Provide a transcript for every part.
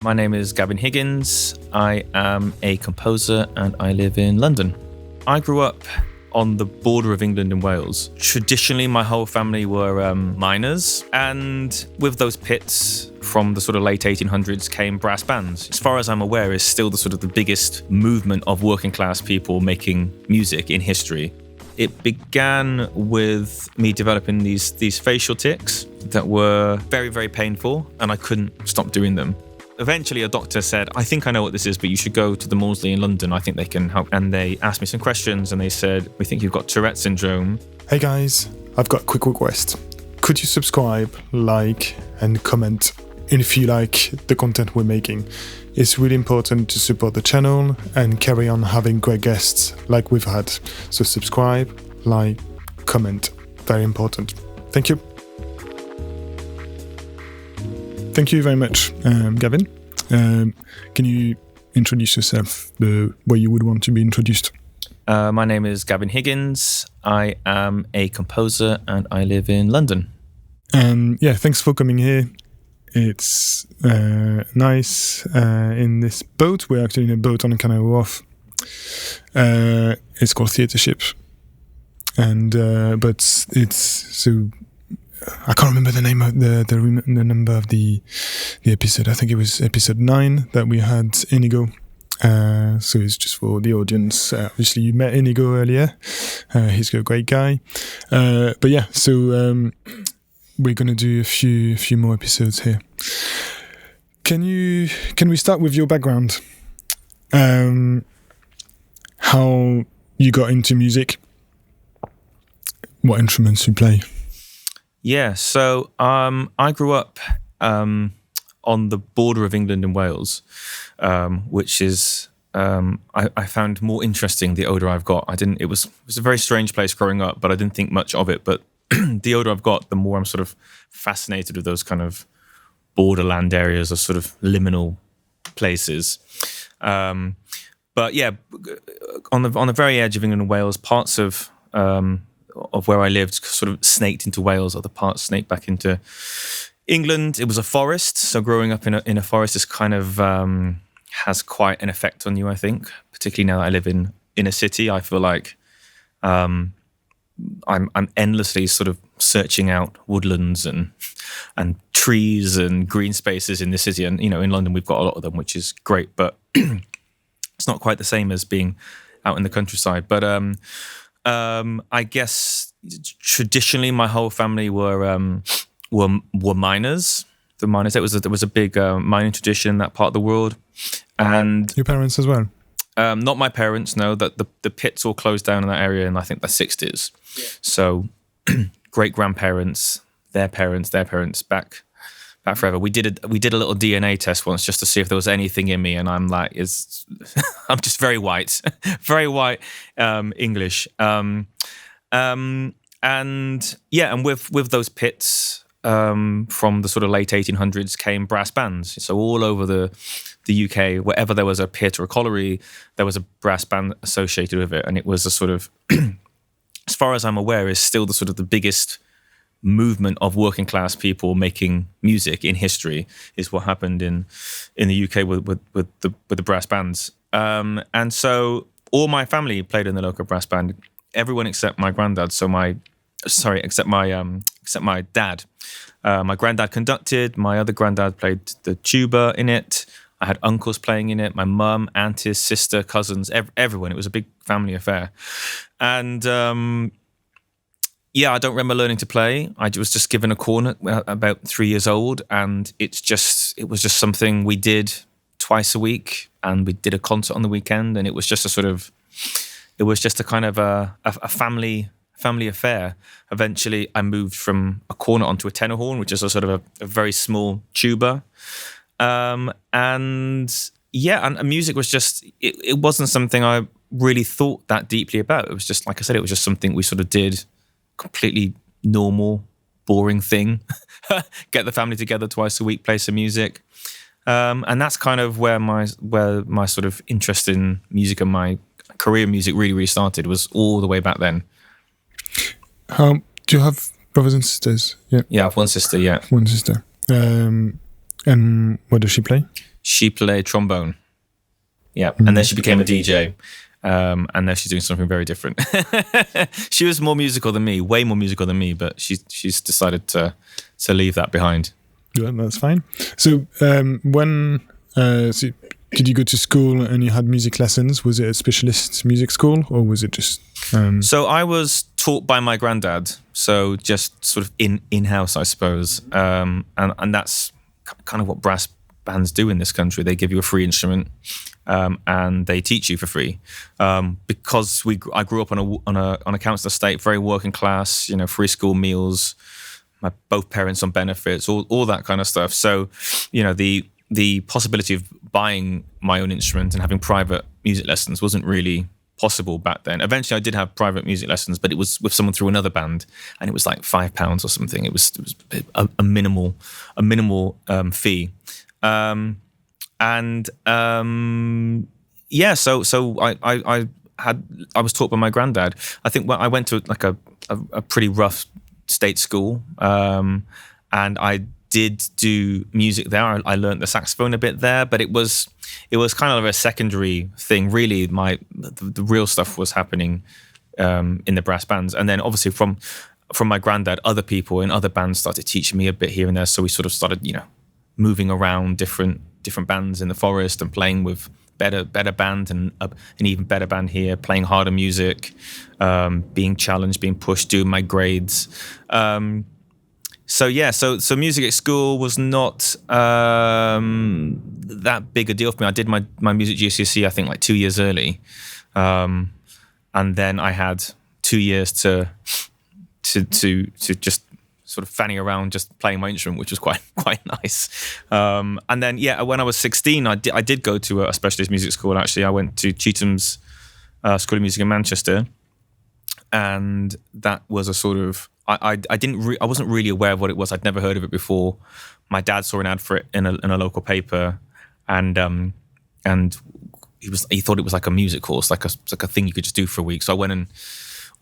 My name is Gavin Higgins. I am a composer and I live in London. I grew up on the border of England and Wales. Traditionally, my whole family were miners, and with those pits from the sort of late 1800s came brass bands. As far as I'm aware, is still the sort of the biggest movement of working class people making music in history. It began with me developing these facial tics that were very, very painful, and I couldn't stop doing them. Eventually, a doctor said, I think I know what this is, but you should go to the Maudsley in London. I think they can help. And they asked me some questions and they said, we think you've got Tourette Syndrome. Hey guys, I've got a quick request. Could you subscribe, like, and comment if you like the content we're making? It's really important to support the channel and carry on having great guests like we've had. So subscribe, like, comment. Very important. Thank you. Thank you very much, Gavin. Can you introduce yourself the way you would want to be introduced? My name is Gavin Higgins. I am a composer and I live in London. Thanks for coming here. It's nice in this boat. We're actually in a boat on Canary Wharf. It's called Theatre Ship. But it's so... I can't remember the name of the number of the episode. I think it was episode 9 that we had Inigo. So it's just for the audience. Obviously, you met Inigo earlier. He's a great guy. But yeah, so we're gonna do a few more episodes here. Can we start with your background? How you got into music? What instruments you play? Yeah, so I grew up on the border of England and Wales, which is I found more interesting the older I've got. It was a very strange place growing up, but I didn't think much of it. But the older I've got, the more I'm sort of fascinated with those kind of borderland areas or sort of liminal places. But yeah, on the very edge of England and Wales, parts of where I lived sort of snaked into Wales, other parts snaked back into England. It was a forest, so growing up in a forest is kind of has quite an effect on you, I think. Particularly now that I live in a city, I feel like I'm endlessly sort of searching out woodlands and trees and green spaces in the city. And in London we've got a lot of them, which is great, but it's not quite the same as being out in the countryside. But I guess traditionally my whole family were miners. The miners. There was a big mining tradition in that part of the world. And your parents as well? Not my parents. No, that the pits all closed down in that area in I think the 60s. Yeah. So great grandparents, their parents back forever. We did a little DNA test once just to see if there was anything in me, and I'm like, I'm just very white, very white English. And with those pits from the sort of late 1800s came brass bands. So all over the UK, wherever there was a pit or a colliery, there was a brass band associated with it, and it was a sort of, as far as I'm aware, is still the sort of the biggest movement of working class people making music in history is what happened in the UK with the brass bands. And so all my family played in the local brass band. Everyone except my granddad. Except my dad. My granddad conducted. My other granddad played the tuba in it. I had uncles playing in it. My mum, aunties, sister, cousins, everyone. It was a big family affair. And I don't remember learning to play. I was just given a cornet about 3 years old, and it was just something we did twice a week, and we did a concert on the weekend, and it was just a kind of a family affair. Eventually, I moved from a cornet onto a tenor horn, which is a sort of a very small tuba, and music was just it wasn't something I really thought that deeply about. It was just, like I said, it was just something we sort of did. Completely normal, boring thing. Get the family together twice a week, play some music, and that's kind of where my sort of interest in music and my career in music really started. Was all the way back then. Do you have brothers and sisters? Yeah, I have one sister. Yeah, one sister. And what does she play? She played trombone. Yeah, and then she became a DJ. And now she's doing something very different. She was more musical than me, way more musical than me, but she's decided to leave that behind. Yeah, that's fine. So did you go to school and you had music lessons? Was it a specialist music school, or was it just... So I was taught by my granddad, so just sort of in-house, I suppose. And that's kind of what brass bands do in this country. They give you a free instrument, and they teach you for free. Because I grew up on a council estate, very working class, free school meals, both parents on benefits, all that kind of stuff. So, the possibility of buying my own instrument and having private music lessons wasn't really possible back then. Eventually, I did have private music lessons, but it was with someone through another band, and it was like £5 or something. It was a minimal fee, So I was taught by my granddad. I think I went to like a pretty rough state school, and I did do music there. I learned the saxophone a bit there, but it was kind of a secondary thing. Really, the real stuff was happening in the brass bands, and then obviously from my granddad, other people in other bands started teaching me a bit here and there. So we sort of started, moving around different bands in the forest and playing with better band and an even better band here, playing harder music, being challenged, being pushed, doing my grades. So music at school was not that big a deal for me. I did my music GCSE, I think, like 2 years early, and then I had 2 years to just sort of fanning around, just playing my instrument, which was quite nice. And then when I was 16, I did go to a specialist music school. Actually, I went to Chetham's School of Music in Manchester, and that was a sort of I wasn't really aware of what it was. I'd never heard of it before. My dad saw an ad for it in a local paper, and he thought it was like a music course, like a thing you could just do for a week. So I went and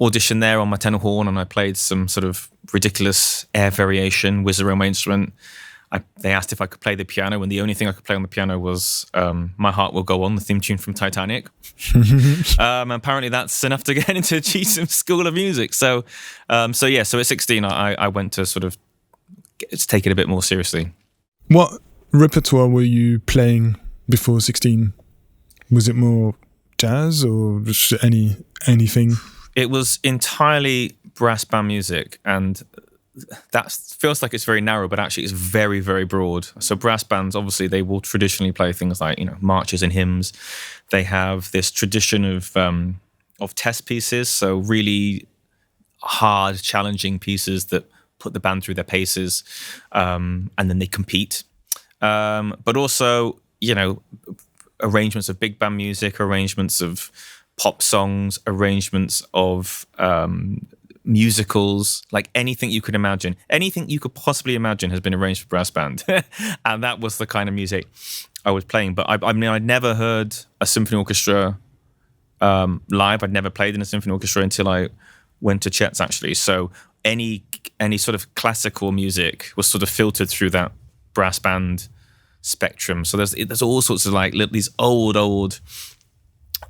auditioned there on my tenor horn, and I played some sort of ridiculous air variation, whiz around my instrument. They asked if I could play the piano, and the only thing I could play on the piano was My Heart Will Go On, the theme tune from Titanic. Apparently that's enough to get into Chetham School of Music. So at 16, I went to sort of take it a bit more seriously. What repertoire were you playing before 16? Was it more jazz or just anything? It was entirely brass band music, and that feels like it's very narrow, but actually it's very, very broad. So brass bands, obviously, they will traditionally play things like, marches and hymns. They have this tradition of test pieces, so really hard, challenging pieces that put the band through their paces, and then they compete. But also, arrangements of big band music, arrangements of pop songs, arrangements of musicals, like anything you could imagine. Anything you could possibly imagine has been arranged for brass band. And that was the kind of music I was playing. But I'd never heard a symphony orchestra live. I'd never played in a symphony orchestra until I went to Chet's, actually. So any sort of classical music was sort of filtered through that brass band spectrum. So there's all sorts of like these old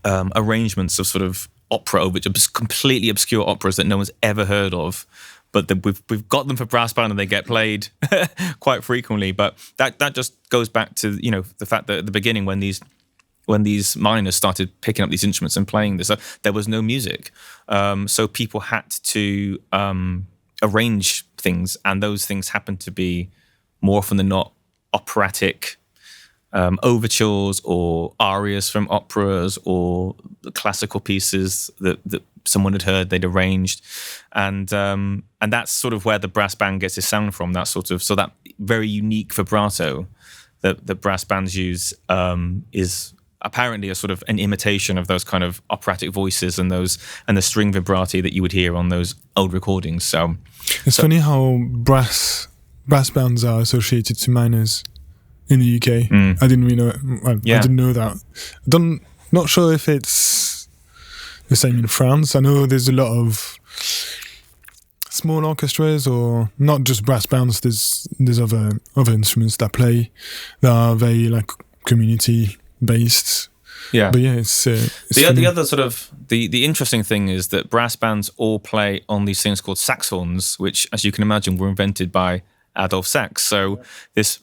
arrangements of sort of opera, which are just completely obscure operas that no one's ever heard of, but we've got them for brass band and they get played quite frequently. But that just goes back to the fact that at the beginning, when these miners started picking up these instruments and playing this, there was no music, so people had to arrange things, and those things happened to be more often than not operatic overtures or arias from operas or classical pieces that someone had heard, they'd arranged, and that's sort of where the brass band gets its sound from. That very unique vibrato that brass bands use is apparently a sort of an imitation of those kind of operatic voices and the string vibrati that you would hear on those old recordings. So it's funny how brass bands are associated to miners in the UK. I didn't really know. I didn't know that. Not sure if it's the same in France. I know there's a lot of small orchestras, or not just brass bands. There's other instruments that are very like community based. Yeah, but yeah, it's the other sort of the interesting thing is that brass bands all play on these things called sax horns, which, as you can imagine, were invented by Adolf Sax. So this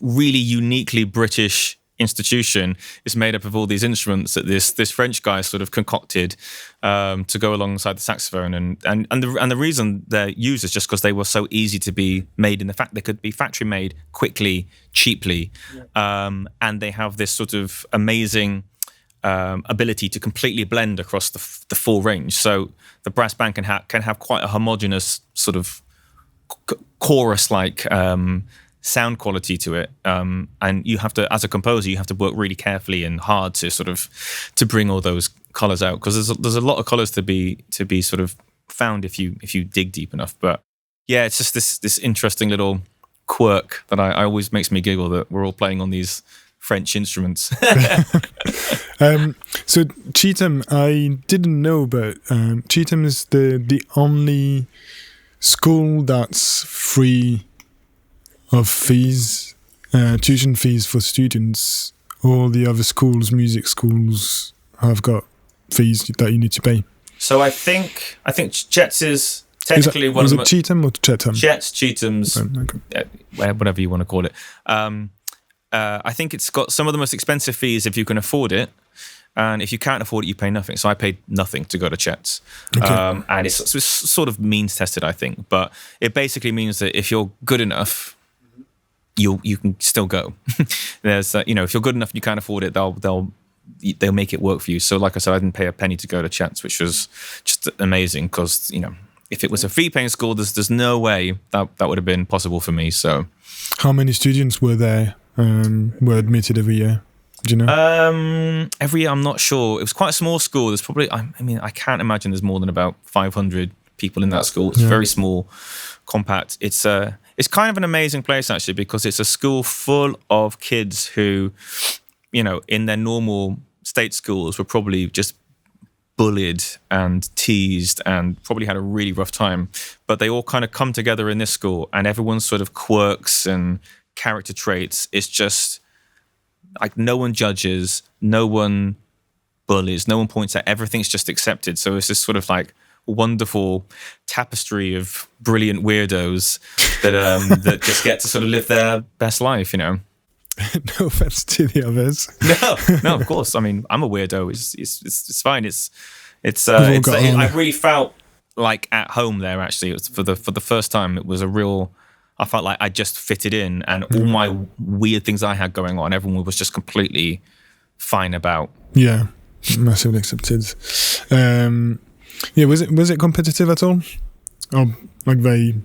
really uniquely British institution is made up of all these instruments that this French guy sort of concocted to go alongside the saxophone, and the reason they're used is just because they were so easy to be made in the fact they could be factory made quickly, cheaply, and they have this sort of amazing ability to completely blend across the full range. So the brass band can have quite a homogeneous sort of chorus-like sound quality to it, and you have to, as a composer, you have to work really carefully and hard to bring all those colors out, because there's a lot of colors to be sort of found if you dig deep enough. But yeah, it's just this interesting little quirk that I always makes me giggle, that we're all playing on these French instruments. So Chetham, I didn't know, but Chetham is the only school that's free of fees, tuition fees for students. All the other schools, music schools, have got fees that you need to pay. So I think Chet's is technically one of them. Was it Chetham or Chetham? Chetham's, okay. Whatever you want to call it. I think it's got some of the most expensive fees if you can afford it, and if you can't afford it, you pay nothing. So I paid nothing to go to Chet's, and it's sort of means tested, I think. But it basically means that if you're good enough, you can still go. There's if you're good enough and you can't afford it, they'll make it work for you. So like I said, I didn't pay a penny to go to Chet's, which was just amazing, because if it was a fee-paying school, there's no way that would have been possible for me. So how many students were there? Were admitted every year? Do you know? Every year, I'm not sure. It was quite a small school. There's probably, I can't imagine there's more than about 500 people in that school. It's very small, compact. It's kind of an amazing place, actually, because it's a school full of kids who, in their normal state schools were probably just bullied and teased and probably had a really rough time. But they all kind of come together in this school, and everyone's sort of quirks and character traits, it's just like no one judges, no one bullies, no one points out, everything's just accepted. So it's this sort of like wonderful tapestry of brilliant weirdos that just get to sort of live their best life, No offense to the others. No, of course. I mean, I'm a weirdo. It's fine. I really felt like at home there. Actually, it was for the first time. It was a real. I felt like I just fitted in, and all my weird things I had going on, everyone was just completely fine about. Yeah, massively accepted. Was it competitive at all? Or like very?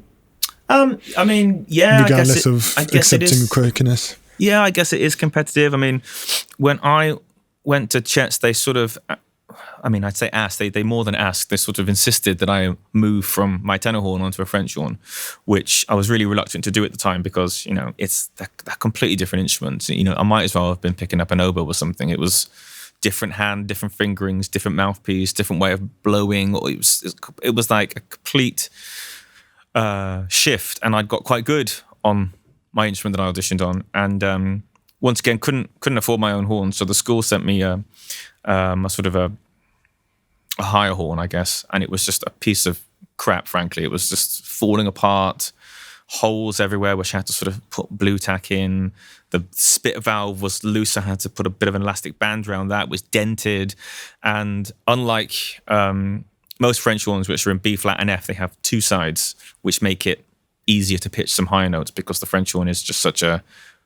I mean, yeah. Regardless of accepting quirkiness. Yeah, I guess it is competitive. I mean, when I went to Chet's, they sort of, I'd say asked, they more than asked, they sort of insisted that I move from my tenor horn onto a French horn, which I was really reluctant to do at the time, because, it's a completely different instrument. I might as well have been picking up an oboe or something. It was different hand, different fingerings, different mouthpiece, different way of blowing. It was like a complete shift, and I'd got quite good on my instrument that I auditioned on, and once again couldn't afford my own horn, so the school sent me a sort of a higher horn, I guess, and it was just a piece of crap. Frankly, it was just falling apart, holes everywhere, which I had to sort of put blue tack in. The spit valve was loose. I had to put a bit of an elastic band around that. It was dented, and unlike most French horns, which are in B flat and F, they have two sides, which make it easier to pitch some higher notes, because the French horn is just such a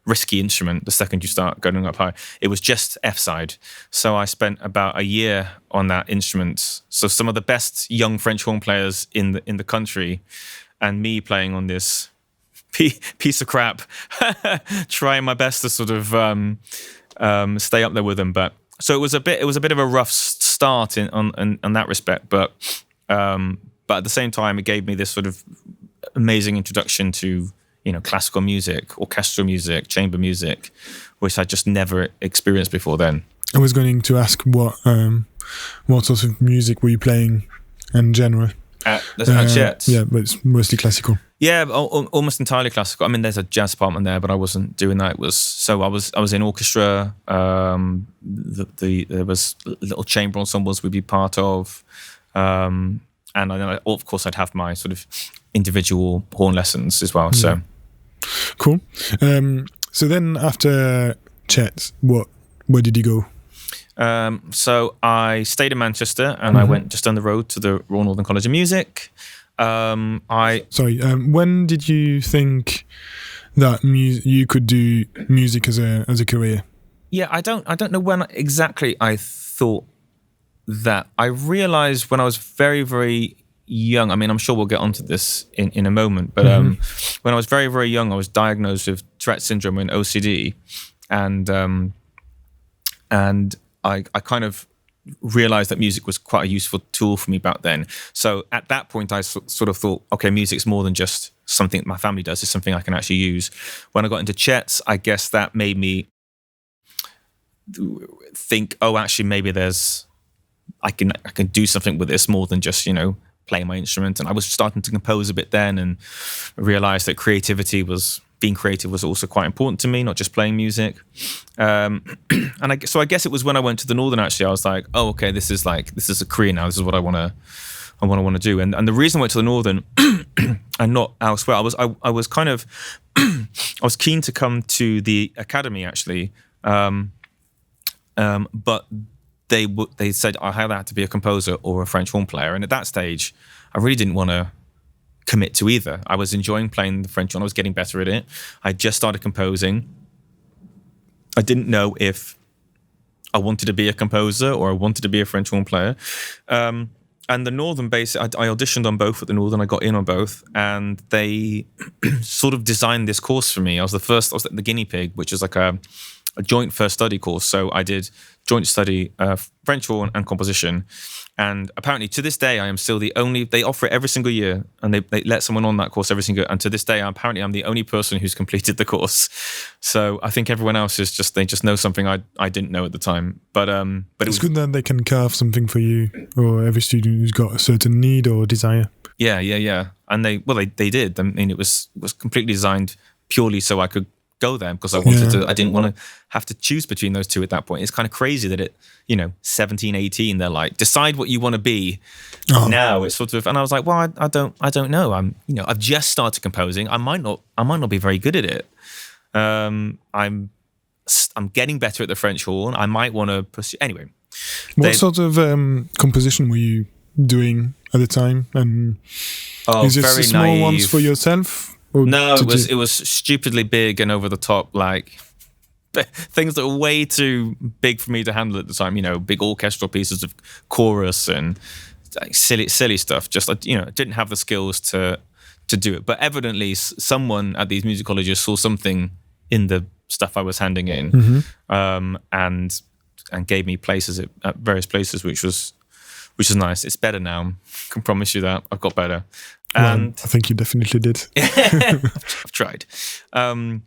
risky instrument the second you start going up high. It was just F side. So I spent about a year on that instrument. So some of the best young French horn players in the country, and me playing on this piece of crap, trying my best to sort of stay up there with them. But so it was a bit of a rough start on that respect, but at the same time it gave me this sort of amazing introduction to classical music, orchestral music, chamber music, which I just never experienced before then. I was going to ask what sort of music were you playing in general? At Chet. Yeah, but it's mostly classical. Yeah, almost entirely classical. I mean, there's a jazz department there, but I wasn't doing that. I was in orchestra. There was little chamber ensembles we'd be part of, and of course I'd have my sort of individual horn lessons as well. So cool. So then after Chet, where did you go? So I stayed in Manchester, and I went just down the road to the Royal Northern College of Music. When did you think that you could do music as a career? Yeah, I don't know when exactly I thought that. I realised when I was very, very young. I mean, I'm sure we'll get onto this in a moment, but when I was very, very young, I was diagnosed with Tourette Syndrome and OCD, and I kind of realized that music was quite a useful tool for me back then. So at that point, I sort of thought, okay, music's more than just something that my family does. It's something I can actually use. When I got into Chet's, I guess that made me think, oh, actually, maybe I can do something with this more than just, playing my instrument. And I was starting to compose a bit then, and realized that being creative was also quite important to me, not just playing music. So I guess it was when I went to the Northern, actually, I was like, oh, okay, this is a career now. This is what I want to do. And the reason I went to the Northern and not elsewhere, I was kind of, I was keen to come to the academy, actually. But they said I either had to be a composer or a French horn player. And at that stage, I really didn't want to commit to either. I was enjoying playing the French horn. I was getting better at it. I just started composing. I didn't know if I wanted to be a composer or I wanted to be a French horn player. And the Northern base, I auditioned on both at the Northern. I got in on both, and they sort of designed this course for me. I was the guinea pig, which is like a joint first study course. So I did joint study French horn and composition. And apparently to this day, I am still they offer it every single year, and they let someone on that course every single year. And to this day, I'm the only person who's completed the course. So I think everyone else they just know something I didn't know at the time. But it's good that they can carve something for you, or every student who's got a certain need or desire. Yeah. And they did. I mean, it was completely designed purely so I could go there, because I didn't want to have to choose between those two at that point. It's kind of crazy that 17, 18, they're like, decide what you want to be. Now it's sort of, and I was like, well, I don't know. I've just started composing. I might not be very good at it. I'm getting better at the French horn. I might want to pursue anyway. What sort of composition were you doing at the time? And is it very small naive ones for yourself? No, it was stupidly big and over the top, like things that were way too big for me to handle at the time. Big orchestral pieces of chorus and like silly stuff. Just didn't have the skills to do it. But evidently, someone at these music colleges saw something in the stuff I was handing in, and gave me places at various places, which was nice. It's better now. I can promise you that I've got better. And I think you definitely did. I've tried. So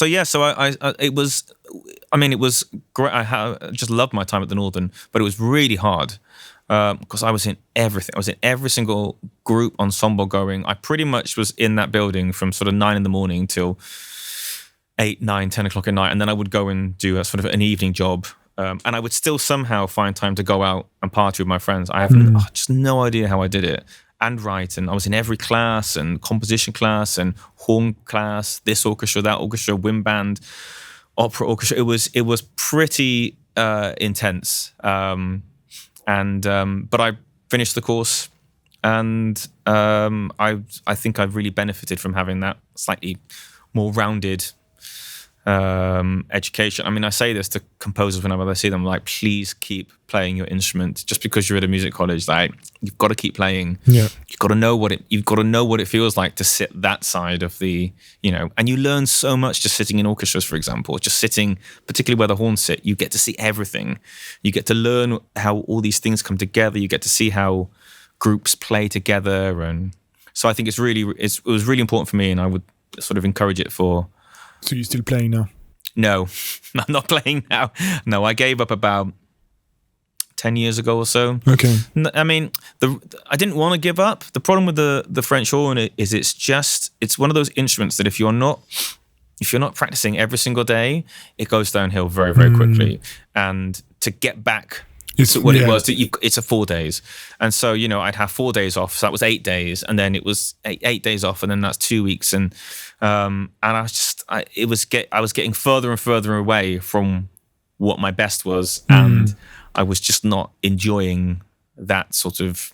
it was great. I just loved my time at the Northern, but it was really hard because I was in everything. I was in every single group ensemble going. I pretty much was in that building from sort of 9 a.m. till 8, 9, 10 o'clock at night, and then I would go and do a sort of an evening job. And I would still somehow find time to go out and party with my friends. I have just no idea how I did it. And write, and I was in every class, and composition class, and horn class, this orchestra, that orchestra, wind band, opera orchestra. It was pretty intense. But I finished the course, and I think I've really benefited from having that slightly more rounded education. I mean, I say this to composers whenever I see them, like, please keep playing your instrument. Just because you're at a music college, like, you've got to keep playing. Yeah, you've got to know what it feels like to sit that side of the, and you learn so much just sitting in orchestras, for example. Just sitting, particularly where the horns sit, you get to see everything. You get to learn how all these things come together. You get to see how groups play together, and so I think it was really important for me, and I would sort of encourage it for. So you're still playing now? No, I'm not playing now. No, I gave up about 10 years ago or so. Okay. I mean, I didn't want to give up. The problem with the French horn is it's one of those instruments that if you're not practicing every single day, it goes downhill very, very quickly. And to get back to what it was, it's a 4 days. And so, I'd have 4 days off. So that was 8 days. And then it was 8 days off. And then that's 2 weeks. And I was getting further and further away from what my best was. And I was just not enjoying that sort of...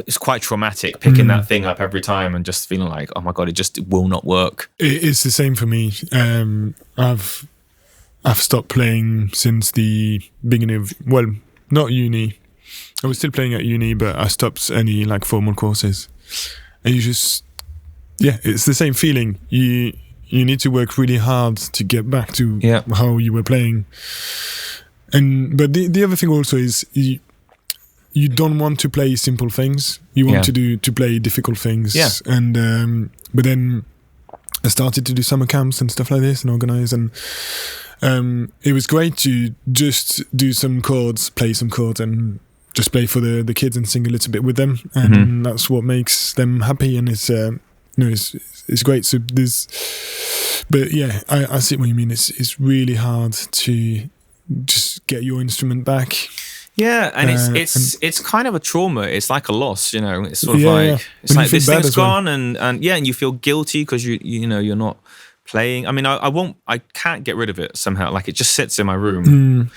It's quite traumatic picking that thing up every time and just feeling like, oh my God, it will not work. It's the same for me. I've stopped playing since the beginning of, well, not uni. I was still playing at uni, but I stopped any like formal courses. And you just, it's the same feeling. You need to work really hard to get back to how you were playing. But the other thing also is you don't want to play simple things. You want to play difficult things. Yeah. And but then I started to do summer camps and stuff like this and organize, and it was great to just do some chords, play some chords, and just play for the kids and sing a little bit with them, and that's what makes them happy. And it's it's great. So but I see what you mean. It's really hard to just get your instrument back. Yeah, and it's kind of a trauma. It's like a loss, It's sort of like it's like this thing's gone, and you feel guilty because you're not playing. I mean, I can't get rid of it somehow. Like it just sits in my room.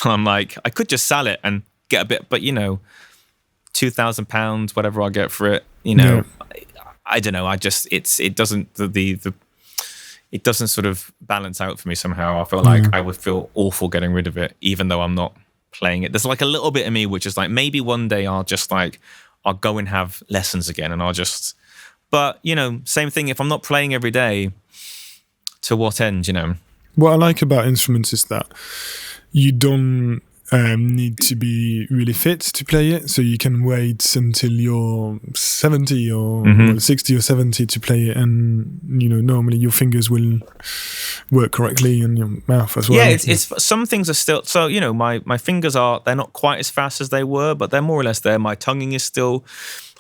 I'm like, I could just sell it and get a bit, but £2,000, whatever I get for it, I don't know. It doesn't sort of balance out for me somehow. I feel like I would feel awful getting rid of it, even though I'm not playing it. There's like a little bit of me which is like, maybe one day I'll go and have lessons again, and but same thing, if I'm not playing every day, to what end? What I like about instruments is that you don't need to be really fit to play it, so you can wait until you're 70 or 60 or 70 to play it, and normally your fingers will work correctly and your mouth as well. Yeah, it's some things are still, so my fingers they're not quite as fast as they were, but they're more or less there. My tonguing is still,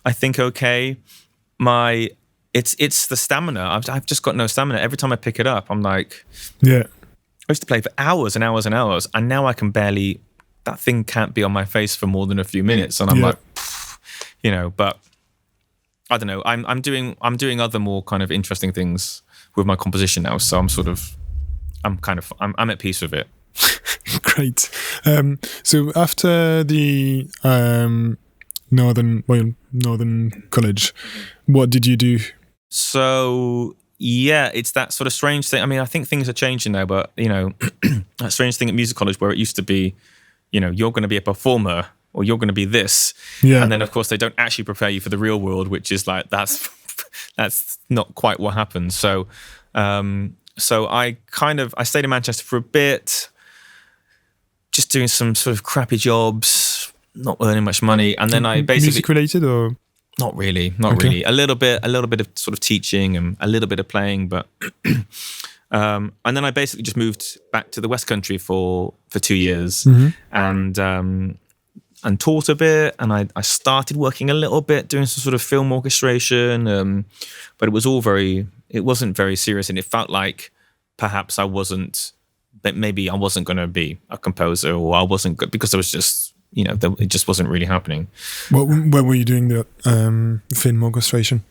I think, okay. It's the stamina. I've just got no stamina. Every time I pick it up, I'm like, I used to play for hours and hours and hours, and now I can barely. That thing can't be on my face for more than a few minutes, and I'm like, But I don't know. I'm doing other more kind of interesting things with my composition now, so I'm at peace with it. Great. So after the Northern College, what did you do? So it's that sort of strange thing. I mean, I think things are changing now, but that strange thing at music college where it used to be, you're going to be a performer or you're going to be this. Yeah. And then, of course, they don't actually prepare you for the real world, which is like, that's not quite what happens. So I stayed in Manchester for a bit, just doing some sort of crappy jobs, not earning much money. And then I basically... Music related or...? Not really. A little bit of sort of teaching and a little bit of playing, but... and then I basically just moved back to the West Country for 2 years and taught a bit. And I started working a little bit, doing some sort of film orchestration. But it wasn't very serious. And it felt like perhaps maybe I wasn't going to be a composer, or I wasn't good because I was just, it just wasn't really happening. Where were you doing the film orchestration?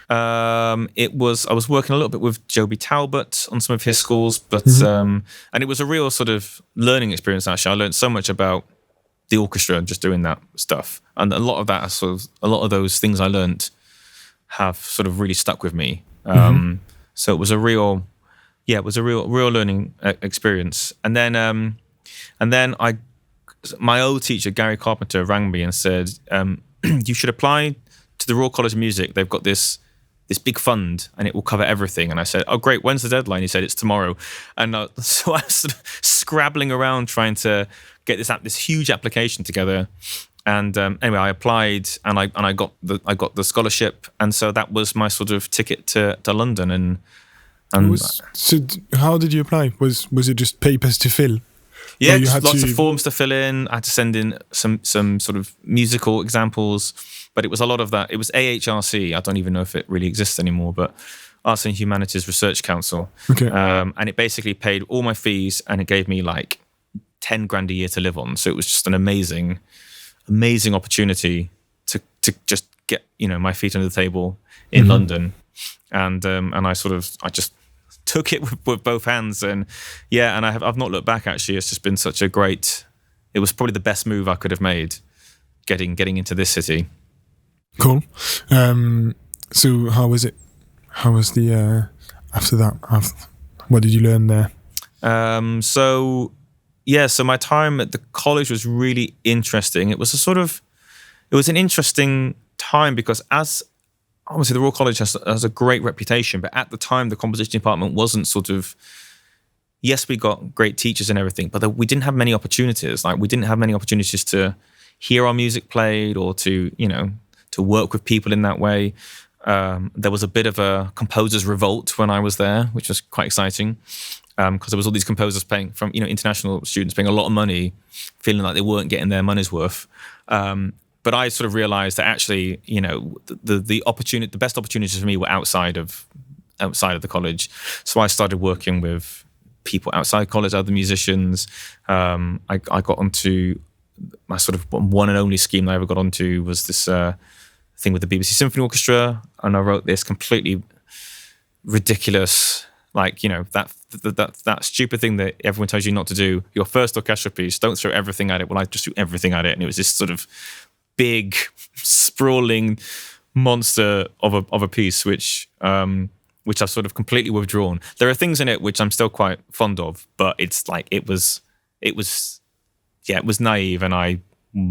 I was working a little bit with Joby Talbot on some of his scores, but and it was a real sort of learning experience. Actually, I learned so much about the orchestra just doing that stuff, and a lot of those things I learned have sort of really stuck with me. So it was a real learning experience. And then my old teacher Gary Carpenter rang me and said, "You should apply to the Royal College of Music. They've got this big fund and it will cover everything." And I said, "Oh, great. When's the deadline?" He said, "It's tomorrow." And so I was sort of scrabbling around trying to get this huge application together. And anyway, I applied and I got the scholarship. And so that was my sort of ticket to London. So how did you apply? Was it just papers to fill? Yeah, Or you just had lots to- of forms to fill in. I had to send in some sort of musical examples, but it was a lot of that. It was AHRC. I don't even know if it really exists anymore, but Arts and Humanities Research Council. Okay. And it basically paid all my fees, and it gave me like 10 grand a year to live on. So it was just an amazing opportunity to just get, you know, my feet under the table in London. And I just took it with both hands, and I've not looked back. Actually, it's just been such a great. It was probably the best move I could have made, getting into this city. Cool. So how was it? How was the after that? What did you learn there? So my time at the college was really interesting. It was an interesting time because obviously the Royal College has a great reputation, but at the time the composition department wasn't sort of. Yes, we got great teachers and everything, but we didn't have many opportunities. Like, we didn't have many opportunities to hear our music played or to work with people in that way. There was a bit of a composers' revolt when I was there, which was quite exciting, because there was all these composers paying from international students paying a lot of money, feeling like they weren't getting their money's worth. But I sort of realised that actually, the best opportunities for me were outside of the college. So I started working with people outside college, other musicians. I got onto my sort of one and only scheme that I ever got onto was this thing with the BBC Symphony Orchestra, and I wrote this completely ridiculous, that stupid thing that everyone tells you not to do. Your first orchestra piece, don't throw everything at it. Well, I just threw everything at it, and it was this sort of big, sprawling monster of a piece, which I've sort of completely withdrawn. There are things in it which I'm still quite fond of, but it's like it was naive, and I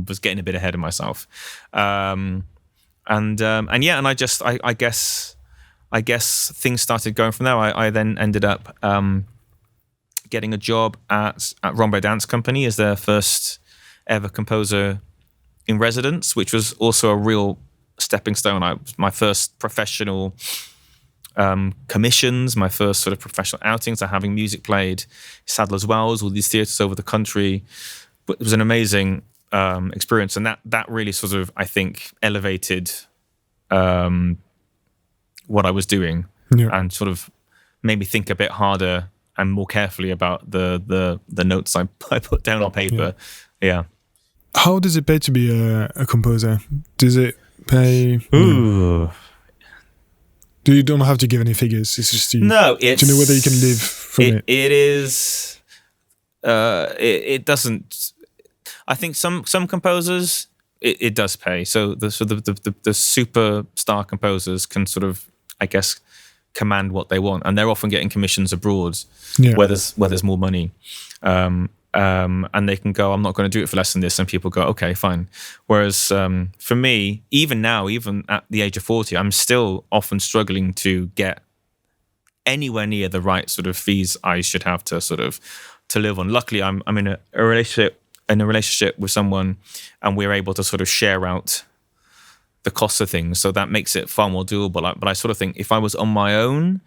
was getting a bit ahead of myself. I guess things started going from there. I then ended up getting a job at Rambert Dance Company as their first ever composer in residence, which was also a real stepping stone. My first professional commissions, my first sort of professional outings are having music played, Sadler's Wells, all these theatres over the country. But it was an amazing experience, and that really sort of, I think, elevated what I was doing, and sort of made me think a bit harder and more carefully about the notes I put down on paper. Yeah. How does it pay to be a composer? Does it pay? Ooh. You don't have to give any figures. It's just no. Do you know whether you can live from it? It is. It doesn't. I think some composers it does pay. So the superstar composers can sort of, I guess, command what they want, and they're often getting commissions abroad where there's more money. And they can go, I'm not going to do it for less than this. And people go, okay, fine. Whereas for me, even now, even at the age of 40, I'm still often struggling to get anywhere near the right sort of fees I should have to live on. Luckily, I'm in a relationship with someone, and we're able to sort of share out the costs of things. So that makes it far more doable. But I sort of think if I was on my own,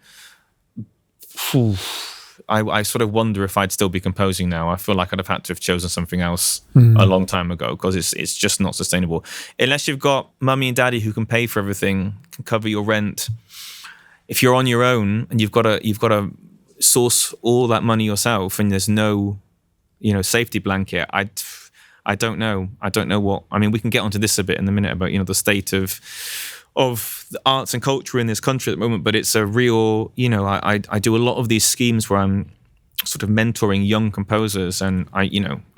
I sort of wonder if I'd still be composing now. I feel like I'd have had to have chosen something else a long time ago, because it's just not sustainable. Unless you've got mummy and daddy who can pay for everything, can cover your rent. If you're on your own and you've got to source all that money yourself, and there's no, safety blanket, I don't know. I don't know what. I mean, we can get onto this a bit in a minute about the state of the arts and culture in this country at the moment, but it's a real, I do a lot of these schemes where I'm sort of mentoring young composers, and I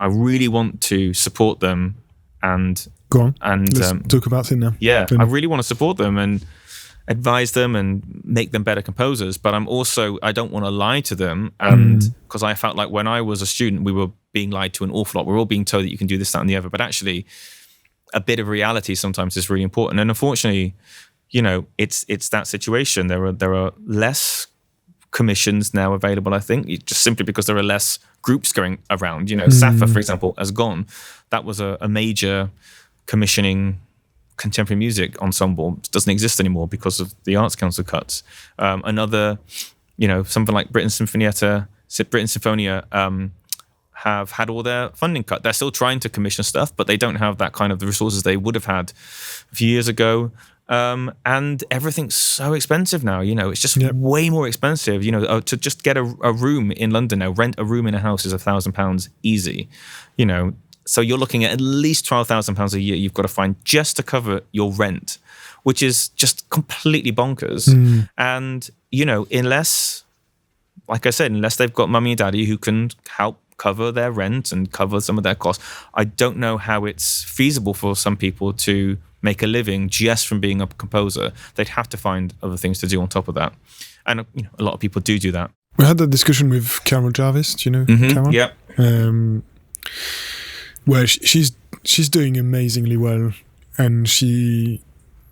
really want to support them and go on and let's talk about it now. Yeah, I really want to support them and advise them and make them better composers, but I don't want to lie to them, and because I felt like when I was a student, we were being lied to an awful lot. We're all being told that you can do this, that, and the other, but actually a bit of reality sometimes is really important. And unfortunately, it's that situation. There are less commissions now available, I think, just simply because there are less groups going around. Safa, for example, has gone. That was a major commissioning contemporary music ensemble. It doesn't exist anymore because of the Arts Council cuts. Another, something like Britain's Sinfonia have had all their funding cut. They're still trying to commission stuff, but they don't have that kind of the resources they would have had a few years ago. And everything's so expensive now. It's just way more expensive. To just get a room in London now, rent a room in a house is £1,000 easy. So you're looking at least £12,000 a year you've got to find just to cover your rent, which is just completely bonkers. And, unless, like I said, unless they've got mummy and daddy who can help cover their rent and cover some of their costs, I don't know how it's feasible for some people to make a living just from being a composer. They'd have to find other things to do on top of that. And, a lot of people do that. We had that discussion with Carol Jarvis, do you know Carol? Yeah. Where she's doing amazingly well, and she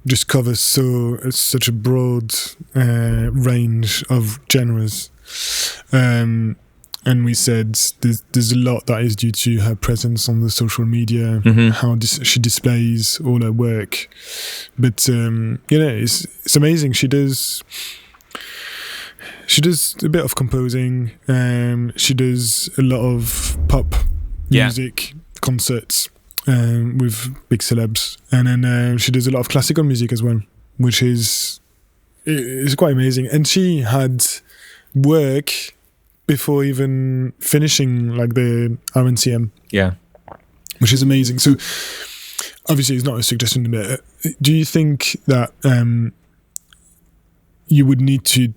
just covers such a broad range of genres. And we said there's a lot that is due to her presence on the social media, how she displays all her work. But it's amazing. She does a bit of composing. She does a lot of pop music concerts with big celebs, and then she does a lot of classical music as well, which is quite amazing. And she had work before even finishing like the RNCM, which is amazing. So obviously it's not a suggestion, but do you think that you would need to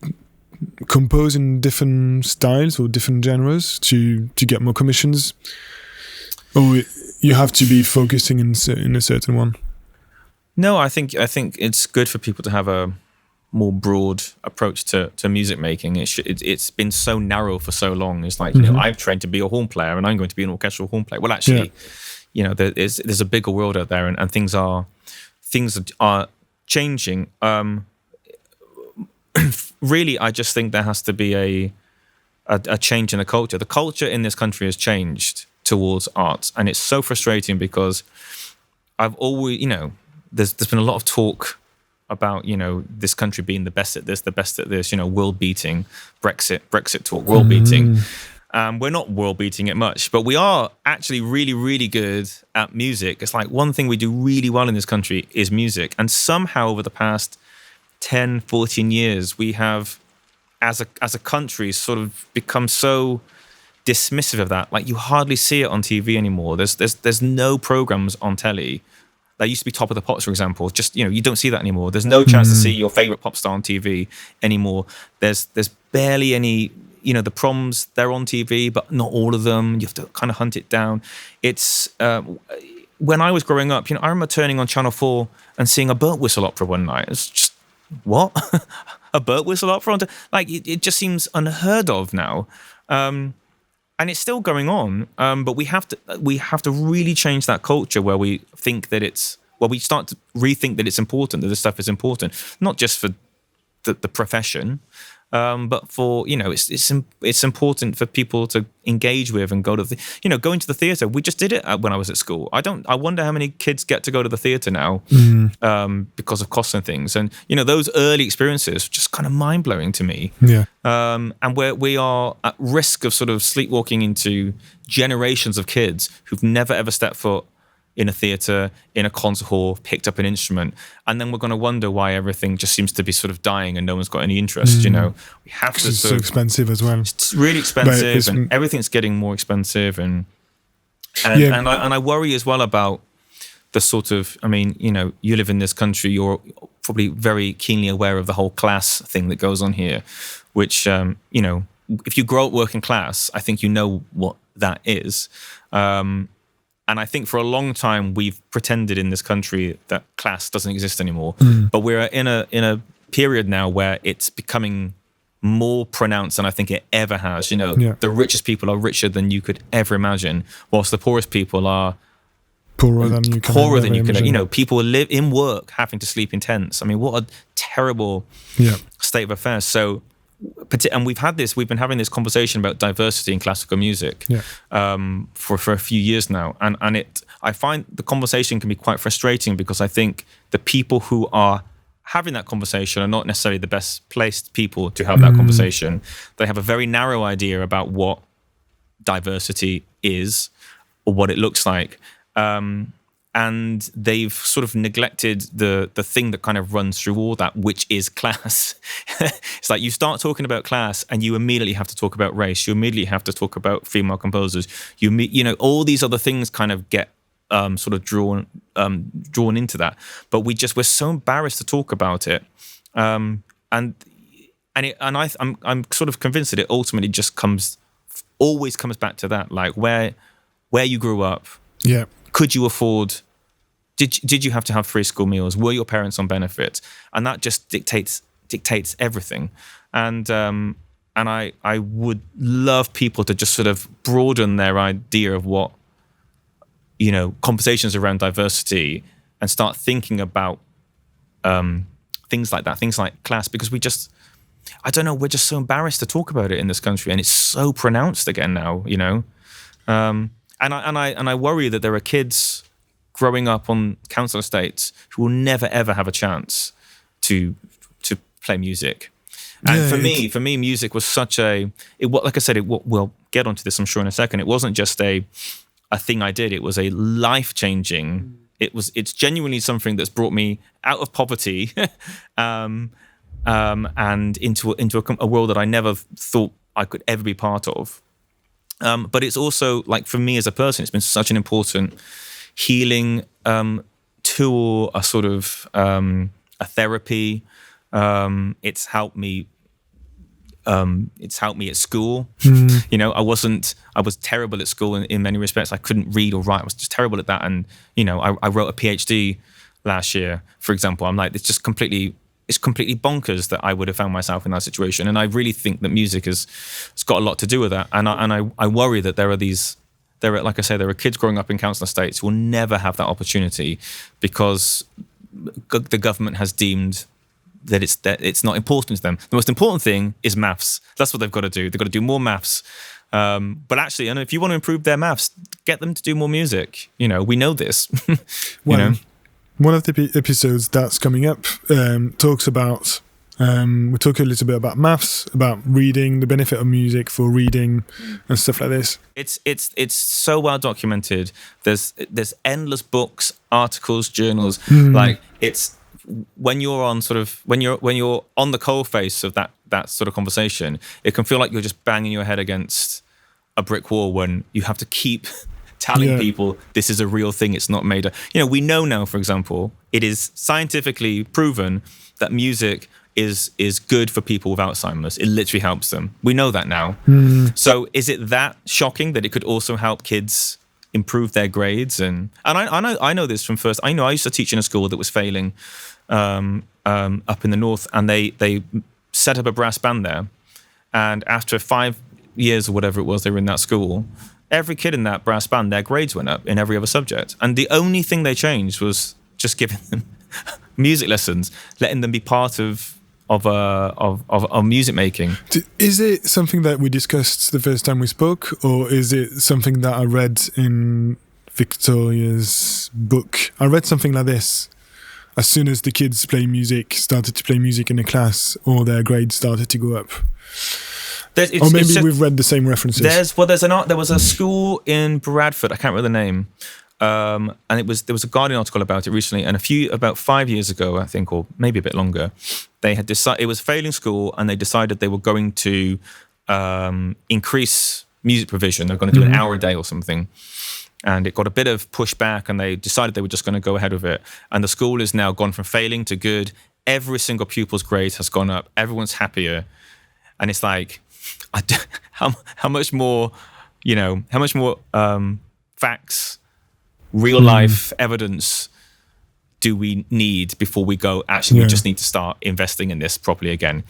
compose in different styles or different genres to get more commissions, or you have to be focusing in a certain one? No, I think it's good for people to have a more broad approach to music making. It's been so narrow for so long. It's like, I've trained to be a horn player and I'm going to be an orchestral horn player. Well, actually, there's a bigger world out there, and things are changing. Really, I just think there has to be a change in the culture. The culture in this country has changed towards arts, and it's so frustrating because I've always, there's been a lot of talk about, this country being the best at this, world beating, Brexit talk, world beating. We're not world beating it much, but we are actually really, really good at music. It's like one thing we do really well in this country is music. And somehow over the past 10, 14 years, we have, as a country, sort of become so dismissive of that. Like, you hardly see it on TV anymore. There's no programs on telly. There used to be Top of the Pops, for example. Just, you don't see that anymore. There's no chance to see your favorite pop star on TV anymore. There's barely any, the proms, they're on TV, but not all of them. You have to kind of hunt it down. It's, when I was growing up, I remember turning on Channel 4 and seeing a bird whistle opera one night. It's just, what? A bird whistle opera? Like, it just seems unheard of now. And it's still going on, but we have to really change that culture where we think that we start to rethink that it's important, that this stuff is important, not just for the profession, but for, it's important for people to engage with and go to going to the theatre. We just did it when I was at school. I wonder how many kids get to go to the theatre now because of costs and things. And, those early experiences are just kind of mind blowing to me. Yeah. And where we are at risk of sort of sleepwalking into generations of kids who've never ever stepped foot in a theatre, in a concert hall, picked up an instrument, and then we're going to wonder why everything just seems to be sort of dying and no one's got any interest. We have to. It's so expensive as well. It's really expensive, and everything's getting more expensive, and I worry as well about the sort of. I mean, you live in this country, you're probably very keenly aware of the whole class thing that goes on here, which if you grow up working class, I think you know what that is. And I think for a long time we've pretended in this country that class doesn't exist anymore. But we're in a period now where it's becoming more pronounced than I think it ever has. The richest people are richer than you could ever imagine, whilst the poorest people are poorer than you can. People live in work having to sleep in tents. I mean, what a terrible state of affairs. So. And we've been having this conversation about diversity in classical music for a few years now, and I find the conversation can be quite frustrating because I think the people who are having that conversation are not necessarily the best placed people to have that conversation. They have a very narrow idea about what diversity is or what it looks like. And they've sort of neglected the thing that kind of runs through all that, which is class. It's like you start talking about class and you immediately have to talk about race. You immediately have to talk about female composers. You know, all these other things kind of get sort of drawn into that. But we're so embarrassed to talk about it. I'm sort of convinced that it ultimately just always comes back to that, like where you grew up. Yeah. Could you afford? Did you have to have free school meals? Were your parents on benefits? And that just dictates everything. And I would love people to just sort of broaden their idea of what, you know, conversations around diversity, and start thinking about things like that, things like class, because we're just so embarrassed to talk about it in this country, and it's so pronounced again now, you know. And I worry that there are kids growing up on council estates who will never ever have a chance to play music. And for me, music was such like I said, we'll get onto this, I'm sure, in a second. It wasn't just a thing I did. It was a life-changing. It's genuinely something that's brought me out of poverty, and into a world that I never thought I could ever be part of. But it's also, like, for me as a person, it's been such an important healing tool, a sort of a therapy. It's helped me. It's helped me at school. You know, I was terrible at school in many respects. I couldn't read or write. I was just terrible at that. And, you know, I wrote a PhD last year, for example. I'm like, it's completely bonkers that I would have found myself in that situation. And I really think that music has got a lot to do with that. And I worry that there are kids growing up in council estates who will never have that opportunity because the government has deemed that it's not important to them. The most important thing is maths. That's what they've got to do. They've got to do more maths. But actually, and if you want to improve their maths, get them to do more music. You know, we know this. You know. One of the episodes that's coming up talks about, we talk a little bit about maths, about reading, the benefit of music for reading and stuff like this. It's so well documented. There's endless books, articles, journals. Like, it's when you're on the coalface of that sort of conversation, it can feel like you're just banging your head against a brick wall when you have to keep telling people this is a real thing, it's not made up. You know, we know now, for example, it is scientifically proven that music is good for people with Alzheimer's. It literally helps them. We know that now. So is it that shocking that it could also help kids improve their grades? And I know this from first. I used to teach in a school that was failing up in the north, and they set up a brass band there. And after 5 years or whatever it was, they were in that school. Every kid in that brass band, their grades went up in every other subject. And the only thing they changed was just giving them music lessons, letting them be part of music making. Is it something that we discussed the first time we spoke, or is it something that I read in Victoria's book? I read something like this. As soon as the kids started to play music in a class, all their grades started to go up. Or maybe we've read the same references. There was a school in Bradford, I can't remember the name, and there was a Guardian article about it recently, and about 5 years ago, I think, or maybe a bit longer, they had decided it was a failing school, and they decided they were going to increase music provision. They're going to do an hour a day or something. And it got a bit of pushback, and they decided they were just going to go ahead with it. And the school has now gone from failing to good. Every single pupil's grade has gone up. Everyone's happier. And it's like, how much more, you know, how much more facts, real life evidence do we need before we go, actually, we just need to start investing in this properly again?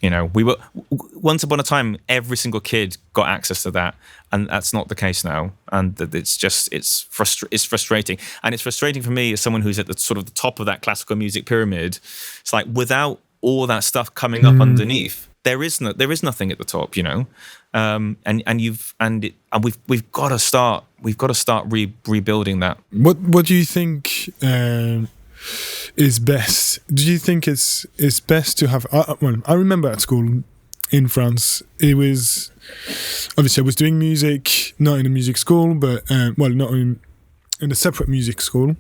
You know, once upon a time, every single kid got access to that, and that's not the case now. And it's frustrating. And it's frustrating for me as someone who's at the sort of the top of that classical music pyramid. It's like, without all that stuff coming up underneath, there is nothing at the top, you know. We've got to start rebuilding that. What do you think is best? Do you think it's best to have? I remember at school in France. It was obviously I was doing music, not in a music school, but not in a separate music school,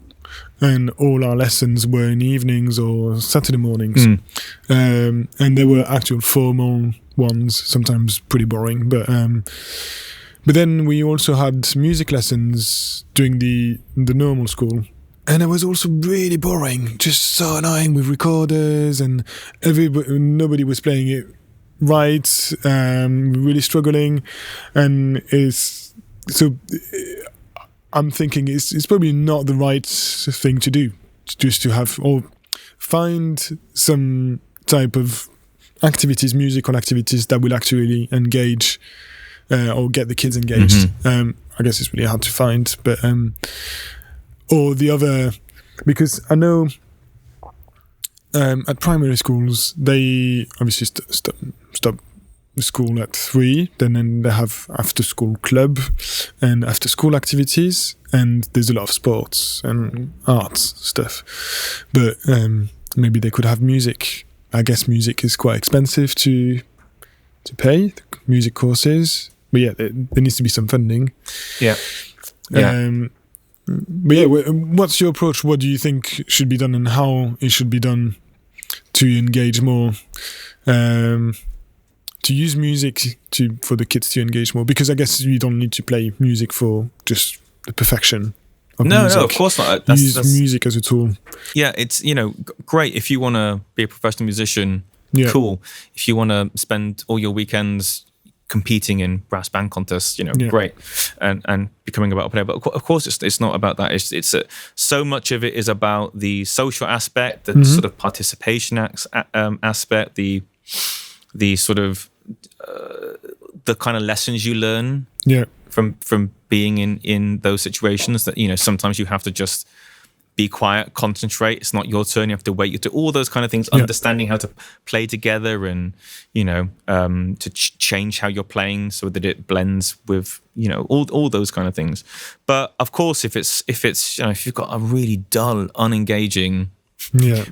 and all our lessons were in the evenings or Saturday mornings, and there were actual formal ones, sometimes pretty boring, but then we also had music lessons during the normal school. And it was also really boring, just so annoying with recorders, and nobody was playing it right, really struggling. And I'm thinking it's probably not the right thing to do, just to have, or find some type of activities, musical activities that will actually engage or get the kids engaged. I guess it's really hard to find, but or the other, because I know at primary schools they obviously stop school at 3, then they have after school club and after school activities, and there's a lot of sports and arts stuff, but maybe they could have music. I guess music is quite expensive to pay, music courses, but yeah, there needs to be some funding. But yeah, what's your approach? What do you think should be done, and how it should be done to engage more, to use music for the kids to engage more? Because I guess you don't need to play music for just the perfection of music. No, of course not. Use music as a tool. Yeah, it's, great if you want to be a professional musician. Cool. If you want to spend all your weekends competing in brass band contests, great, and becoming a battle player. But of course, it's not about that. It's so much of it is about the social aspect, the sort of participation aspect, the sort of the kind of lessons you learn from being in those situations. That sometimes you have to just be quiet, concentrate. It's not your turn. You have to wait. You do all those kind of things. Understanding how to play together, and to change how you're playing so that it blends with all those kind of things. But of course, if you've got a really dull, unengaging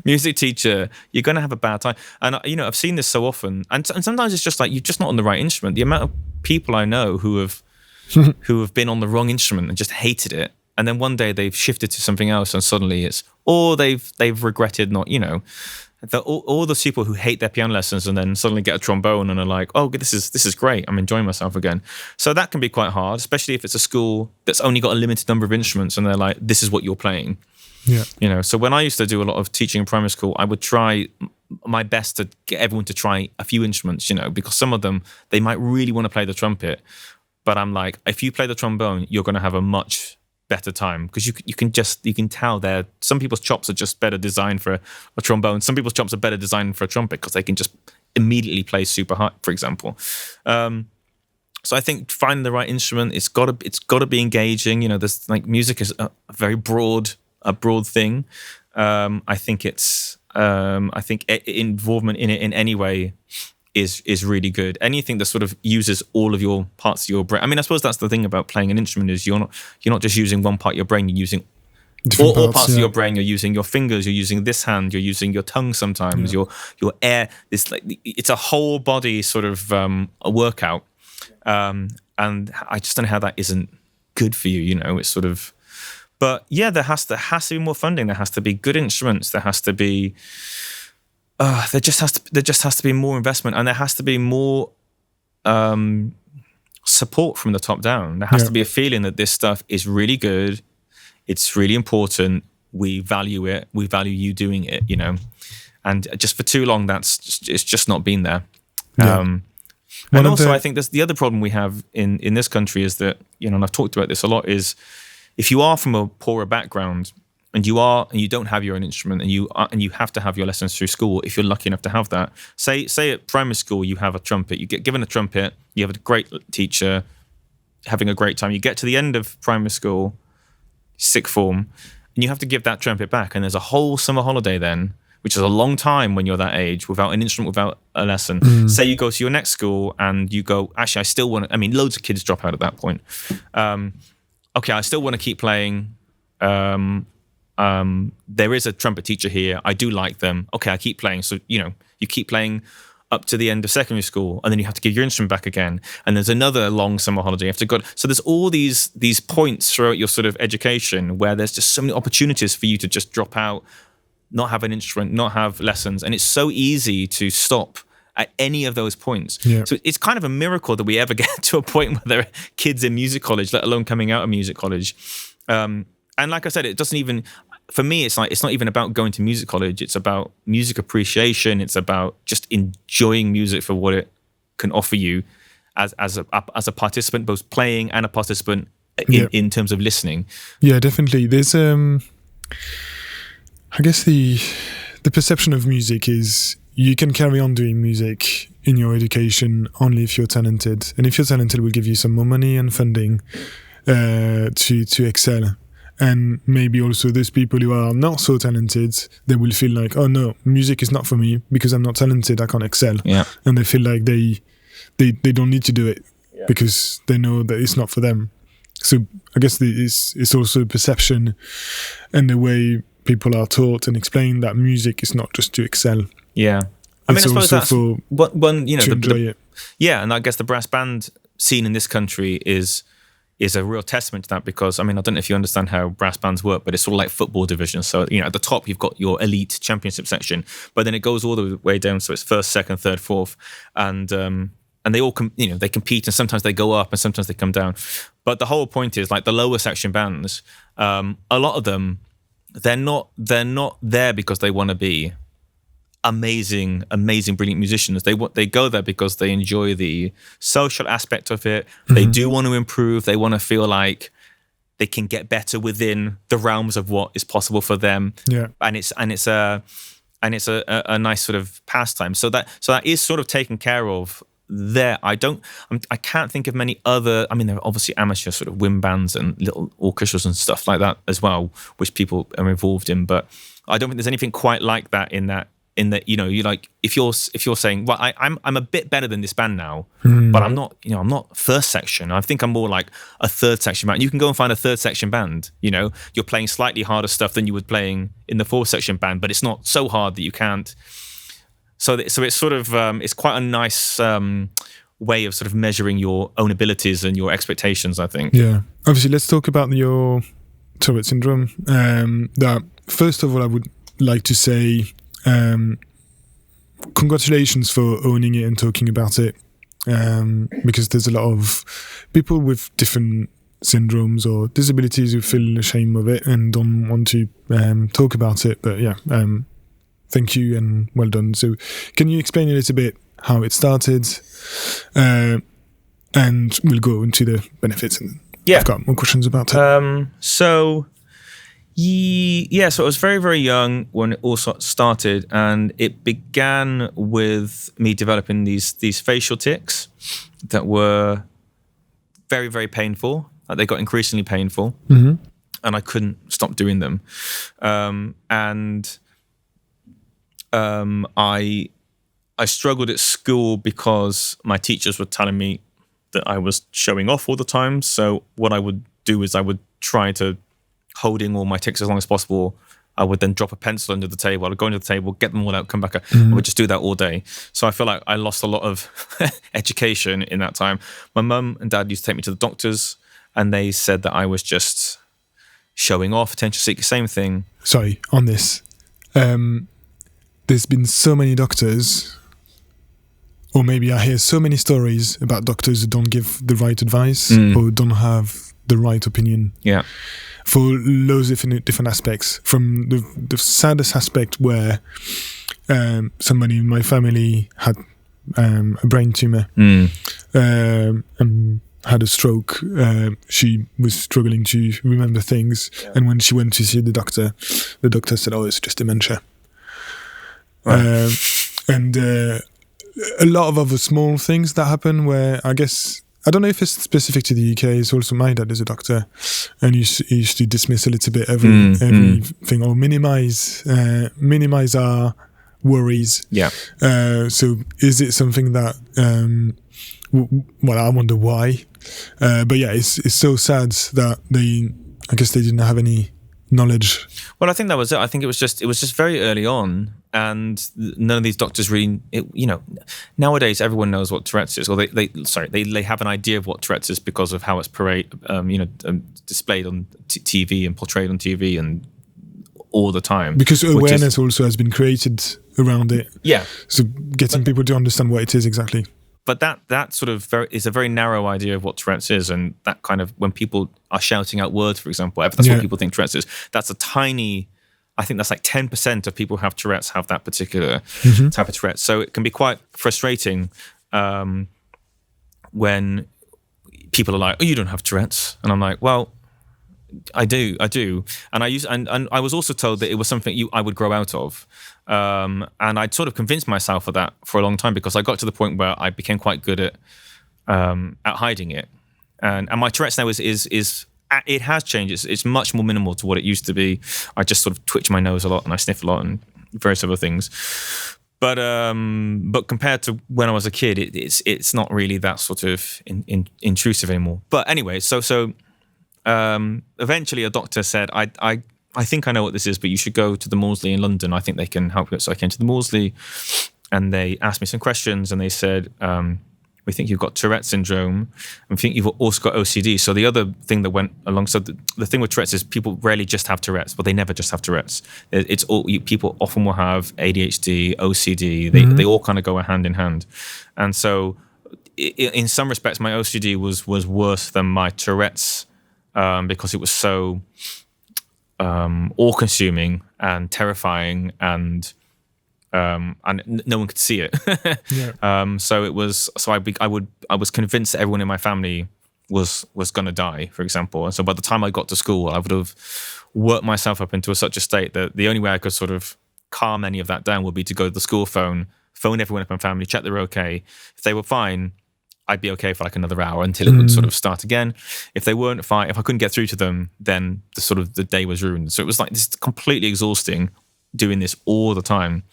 music teacher, you're going to have a bad time. And I've seen this so often. And sometimes it's just like you're just not on the right instrument. The amount of people I know who have been on the wrong instrument and just hated it. And then one day they've shifted to something else, and suddenly they've regretted not, all those people who hate their piano lessons and then suddenly get a trombone and are like, oh, this is great, I'm enjoying myself again. So that can be quite hard, especially if it's a school that's only got a limited number of instruments and they're like, this is what you're playing. So when I used to do a lot of teaching in primary school, I would try my best to get everyone to try a few instruments, because some of them, they might really want to play the trumpet, but I'm like, if you play the trombone, you're going to have a much better time, because you can tell some people's chops are just better designed for a trombone. Some people's chops are better designed for a trumpet because they can just immediately play super high, for example. So I think finding the right instrument, it's got to be engaging. There's music is a very broad thing. I think involvement in it in any way is really good. Anything that sort of uses all of your parts of your brain. I mean, I suppose that's the thing about playing an instrument, is you're not just using one part of your brain, you're using all parts of your brain. You're using your fingers, you're using this hand, you're using your tongue sometimes, your air. It's a whole body sort of a workout. And I just don't know how that isn't good for you, it's sort of. But yeah, there has to be more funding. There has to be good instruments. There has to be there just has to be more investment, and there has to be more support from the top down. There has to be a feeling that this stuff is really good. It's really important. We value it. We value you doing it. And just for too long, it's just not been there. And also, I think the other problem we have in this country is that, and I've talked about this a lot, is if you are from a poorer background and you don't have your own instrument, and you have to have your lessons through school, if you're lucky enough to have that. Say at primary school you have a trumpet, you get given a trumpet, you have a great teacher, having a great time. You get to the end of primary school, sixth form, and you have to give that trumpet back, and there's a whole summer holiday then, which is a long time when you're that age, without an instrument, without a lesson. Say you go to your next school and you go, actually, I still want to, loads of kids drop out at that point. Okay, I still want to keep playing. There is a trumpet teacher here. I do like them. Okay, I keep playing. So, you keep playing up to the end of secondary school, and then you have to give your instrument back again, and there's another long summer holiday you have to go. So there's all these points throughout your sort of education where there's just so many opportunities for you to just drop out, not have an instrument, not have lessons, and it's so easy to stop at any of those points. Yeah. So it's kind of a miracle that we ever get to a point where there are kids in music college, let alone coming out of music college. And like I said, it doesn't even, for me, it's not even about going to music college. It's about music appreciation. It's about just enjoying music for what it can offer you as a participant, both playing and a participant in terms of listening. Yeah, definitely. There's I guess the perception of music is you can carry on doing music in your education only if you're talented, and if you're talented, we'll give you some more money and funding to excel. And maybe also those people who are not so talented, they will feel like, oh no, music is not for me because I'm not talented, I can't excel. Yeah. And they feel like they don't need to do it because they know that it's not for them. So I guess it's also perception and the way people are taught and explained that music is not just to excel. Yeah. I It's mean, I suppose that's for one, to enjoy it. Yeah, and I guess the brass band scene in this country is a real testament to that, because I mean, I don't know if you understand how brass bands work, but it's sort of like football divisions. So, at the top you've got your elite championship section, but then it goes all the way down, so it's first, second, third, fourth, and they all they compete, and sometimes they go up and sometimes they come down. But the whole point is, like, the lower section bands, a lot of them, they're not there because they want to be amazing, brilliant musicians. They go there because they enjoy the social aspect of it. Mm-hmm. They do want to improve. They want to feel like they can get better within the realms of what is possible for them. Yeah, and it's a nice sort of pastime. So that is sort of taken care of there. I can't think of many other. I mean, there are obviously amateur sort of wind bands and little orchestras and stuff like that as well, which people are involved in. But I don't think there's anything quite like that in that you like, if you're saying, well, I'm a bit better than this band now, but I'm not first section. I think I'm more like a third section band. You can go and find a third section band. You're playing slightly harder stuff than you would playing in the fourth section band, but it's not so hard that you can't. So it's sort of it's quite a nice way of sort of measuring your own abilities and your expectations, I think. Yeah. Obviously, let's talk about your Tourette Syndrome. That first of all, I would like to say, congratulations for owning it and talking about it, because there's a lot of people with different syndromes or disabilities who feel ashamed of it and don't want to talk about it. But yeah, thank you and well done. So can you explain a little bit how it started, and we'll go into the benefits, and I've got more questions about it. So I was very, very young when it all started, and it began with me developing these facial tics that were very, very painful. Like, they got increasingly painful, and I couldn't stop doing them. I struggled at school because my teachers were telling me that I was showing off all the time. So what I would do is I would try to holding all my tics as long as possible. I would then drop a pencil under the table. I'd go into the table, get them all out, come back out. I would just do that all day. So I feel like I lost a lot of education in that time. My mum and dad used to take me to the doctors, and they said that I was just showing off, attention seeker, same thing. Sorry, on this. There's been so many doctors, or maybe I hear so many stories about doctors who don't give the right advice or don't have the right opinion. Yeah. For loads of different aspects. From the saddest aspect where somebody in my family had a brain tumor and had a stroke. She was struggling to remember things, and when she went to see the doctor said, "Oh, it's just dementia." Right. And a lot of other small things that happen where I guess, I don't know if it's specific to the UK. It's also my dad is a doctor, and he used to dismiss a little bit everything or minimize our worries. Yeah. So is it something that? Well, I wonder why. But yeah, it's so sad that I guess they didn't have any knowledge. Well, I think that was it. I think it was just very early on. and none of these doctors really, nowadays everyone knows what Tourette's is, or they have an idea of what Tourette's is because of how it's displayed on TV and portrayed on TV and all the time. Because awareness also has been created around it. Yeah. So getting people to understand what it is exactly. But that sort of is a very narrow idea of what Tourette's is, and that kind of, when people are shouting out words, for example, that's what people think Tourette's is. That's a tiny, I think that's like 10% of people who have Tourette's have that particular type of Tourette's. So it can be quite frustrating when people are like, "Oh, you don't have Tourette's," and I'm like, "Well, I do," and I was also told that it was something I would grow out of, and I'd sort of convinced myself of that for a long time, because I got to the point where I became quite good at hiding it, and my Tourette's now is it has changed. It's much more minimal to what it used to be. I just sort of twitch my nose a lot and I sniff a lot and various other things. But compared to when I was a kid, it's not really that sort of intrusive anymore. But anyway, so eventually a doctor said, I think I know what this is, but you should go to the Maudsley in London. I think they can help you. So I came to the Maudsley, and they asked me some questions, and they said, we think you've got Tourette syndrome, and we think you've also got OCD. So the other thing that went alongside, the thing with Tourette's is people rarely just have Tourette's, but they never just have Tourette's. It's all, people often will have ADHD, OCD. They all kind of go hand in hand. And so in some respects, my OCD was worse than my Tourette's, because it was so all-consuming and terrifying, and no one could see it. So it was. So I was convinced that everyone in my family was going to die, for example. And so by the time I got to school, I would have worked myself up into such a state that the only way I could sort of calm any of that down would be to go to the school phone everyone in my family, check they were okay. If they were fine, I'd be okay for like another hour until it would sort of start again. If they weren't fine, if I couldn't get through to them, then the day was ruined. So it was like this completely exhausting, doing this all the time.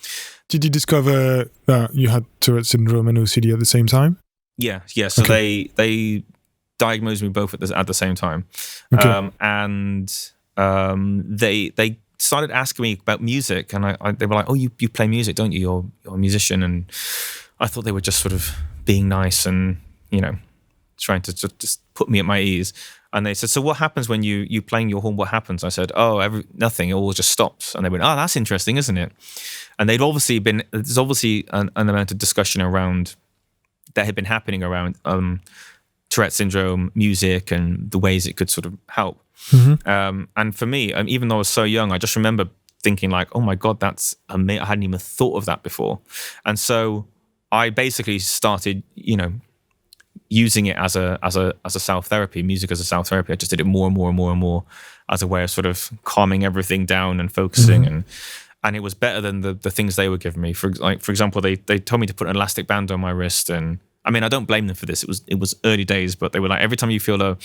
Did you discover that you had Tourette syndrome and OCD at the same time? Yeah. So they diagnosed me both at the same time, and they started asking me about music, and they were like, "Oh, you play music, don't you? You're a musician." And I thought they were just sort of being nice and trying to just put me at my ease. And they said, "So what happens when you playing your horn? What happens?" I said, "Oh, nothing. It all just stops." And they went, "Oh, that's interesting, isn't it?" And there's obviously an amount of discussion around that had been happening around Tourette syndrome, music, and the ways it could sort of help. And for me, even though I was so young, I just remember thinking like, "Oh my God, that's amazing. I hadn't even thought of that before." And so I basically started, using it as a self-therapy, music as a self-therapy. I just did it more and more and more and more as a way of sort of calming everything down and focusing, and it was better than the things they were giving me. For example, they told me to put an elastic band on my wrist, and I mean, I don't blame them for this. It was early days, but they were like, every time you feel a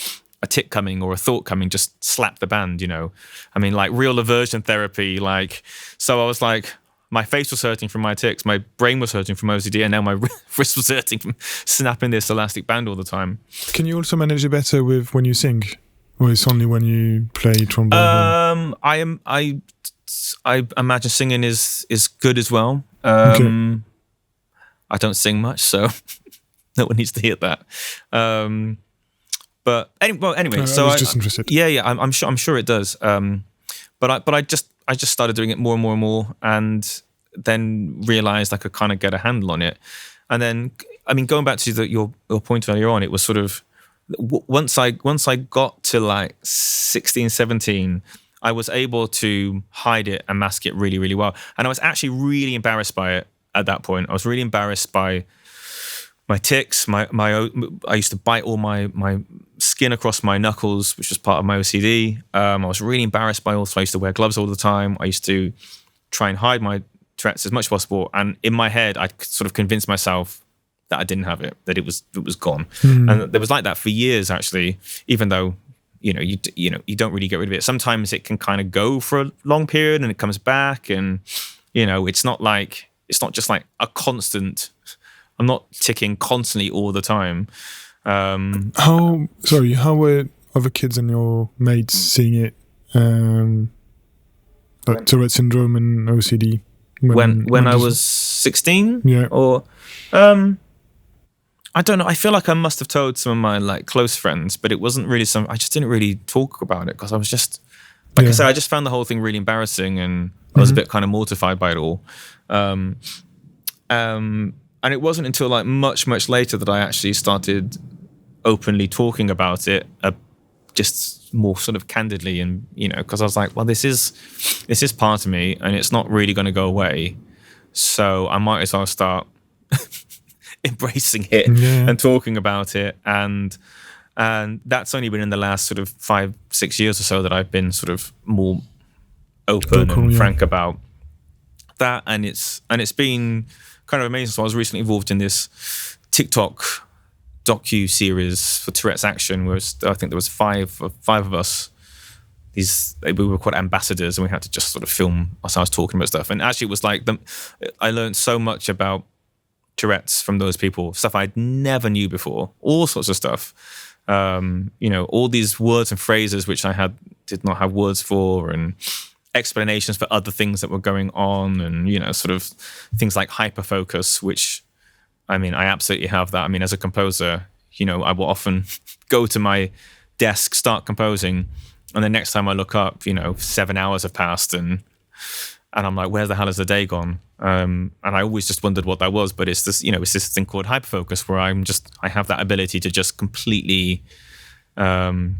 tic coming or a thought coming, just slap the band, I mean, like real aversion therapy. Like, so I was like, my face was hurting from my tics, my brain was hurting from OCD, and now my wrist was hurting from snapping this elastic band all the time. Can you also manage it better with when you sing, or it's only when you play trombone? I imagine singing is good as well. I don't sing much, so no one needs to hear that. But anyway, so I was just interested. Yeah, I'm sure it does. But I just started doing it more and more and more, and then realized I could kind of get a handle on it. And then, I mean, going back to your point earlier on, it was sort of once I got to like 16, 17, I was able to hide it and mask it really, really well. And I was actually really embarrassed by it at that point. I was really embarrassed by my tics. I used to bite all my skin across my knuckles, which was part of my OCD. I was really embarrassed by also. I used to wear gloves all the time. I used to try and hide my Tourette's as much as possible. And in my head, I sort of convinced myself that I didn't have it, that it was gone. And it was like that for years, actually. Even though you don't really get rid of it. Sometimes it can kind of go for a long period and it comes back, and it's not just like a constant. I'm not ticking constantly all the time. How were other kids and your mates seeing it? Like Tourette syndrome and OCD, when I was 16? Yeah. Or I don't know. I feel like I must have told some of my like close friends, but it wasn't really I just didn't really talk about it because I was just, like I said, I just found the whole thing really embarrassing and I was a bit kind of mortified by it all. And it wasn't until like much later that I actually started openly talking about it, just more sort of candidly, and because I was like, well, this is part of me, and it's not really going to go away, so I might as well start embracing it and talking about it, and that's only been in the last sort of 5-6 years or so that I've been sort of more open and frank about that, and it's been kind of amazing. So I was recently involved in this TikTok docu-series for Tourette's Action, where I think there was five of us. We were called ambassadors, and we had to just sort of film ourselves talking about stuff. And actually, it was like I learned so much about Tourette's from those people, stuff I never knew before, all sorts of stuff. All these words and phrases which I did not have words for, and explanations for other things that were going on, and sort of things like hyperfocus, which I absolutely have that. As a composer, I will often go to my desk, start composing, and the next time I look up, 7 hours have passed, and I'm like, where the hell has the day gone? And I always just wondered what that was, but it's this, it's this thing called hyperfocus, where I have that ability to just completely, what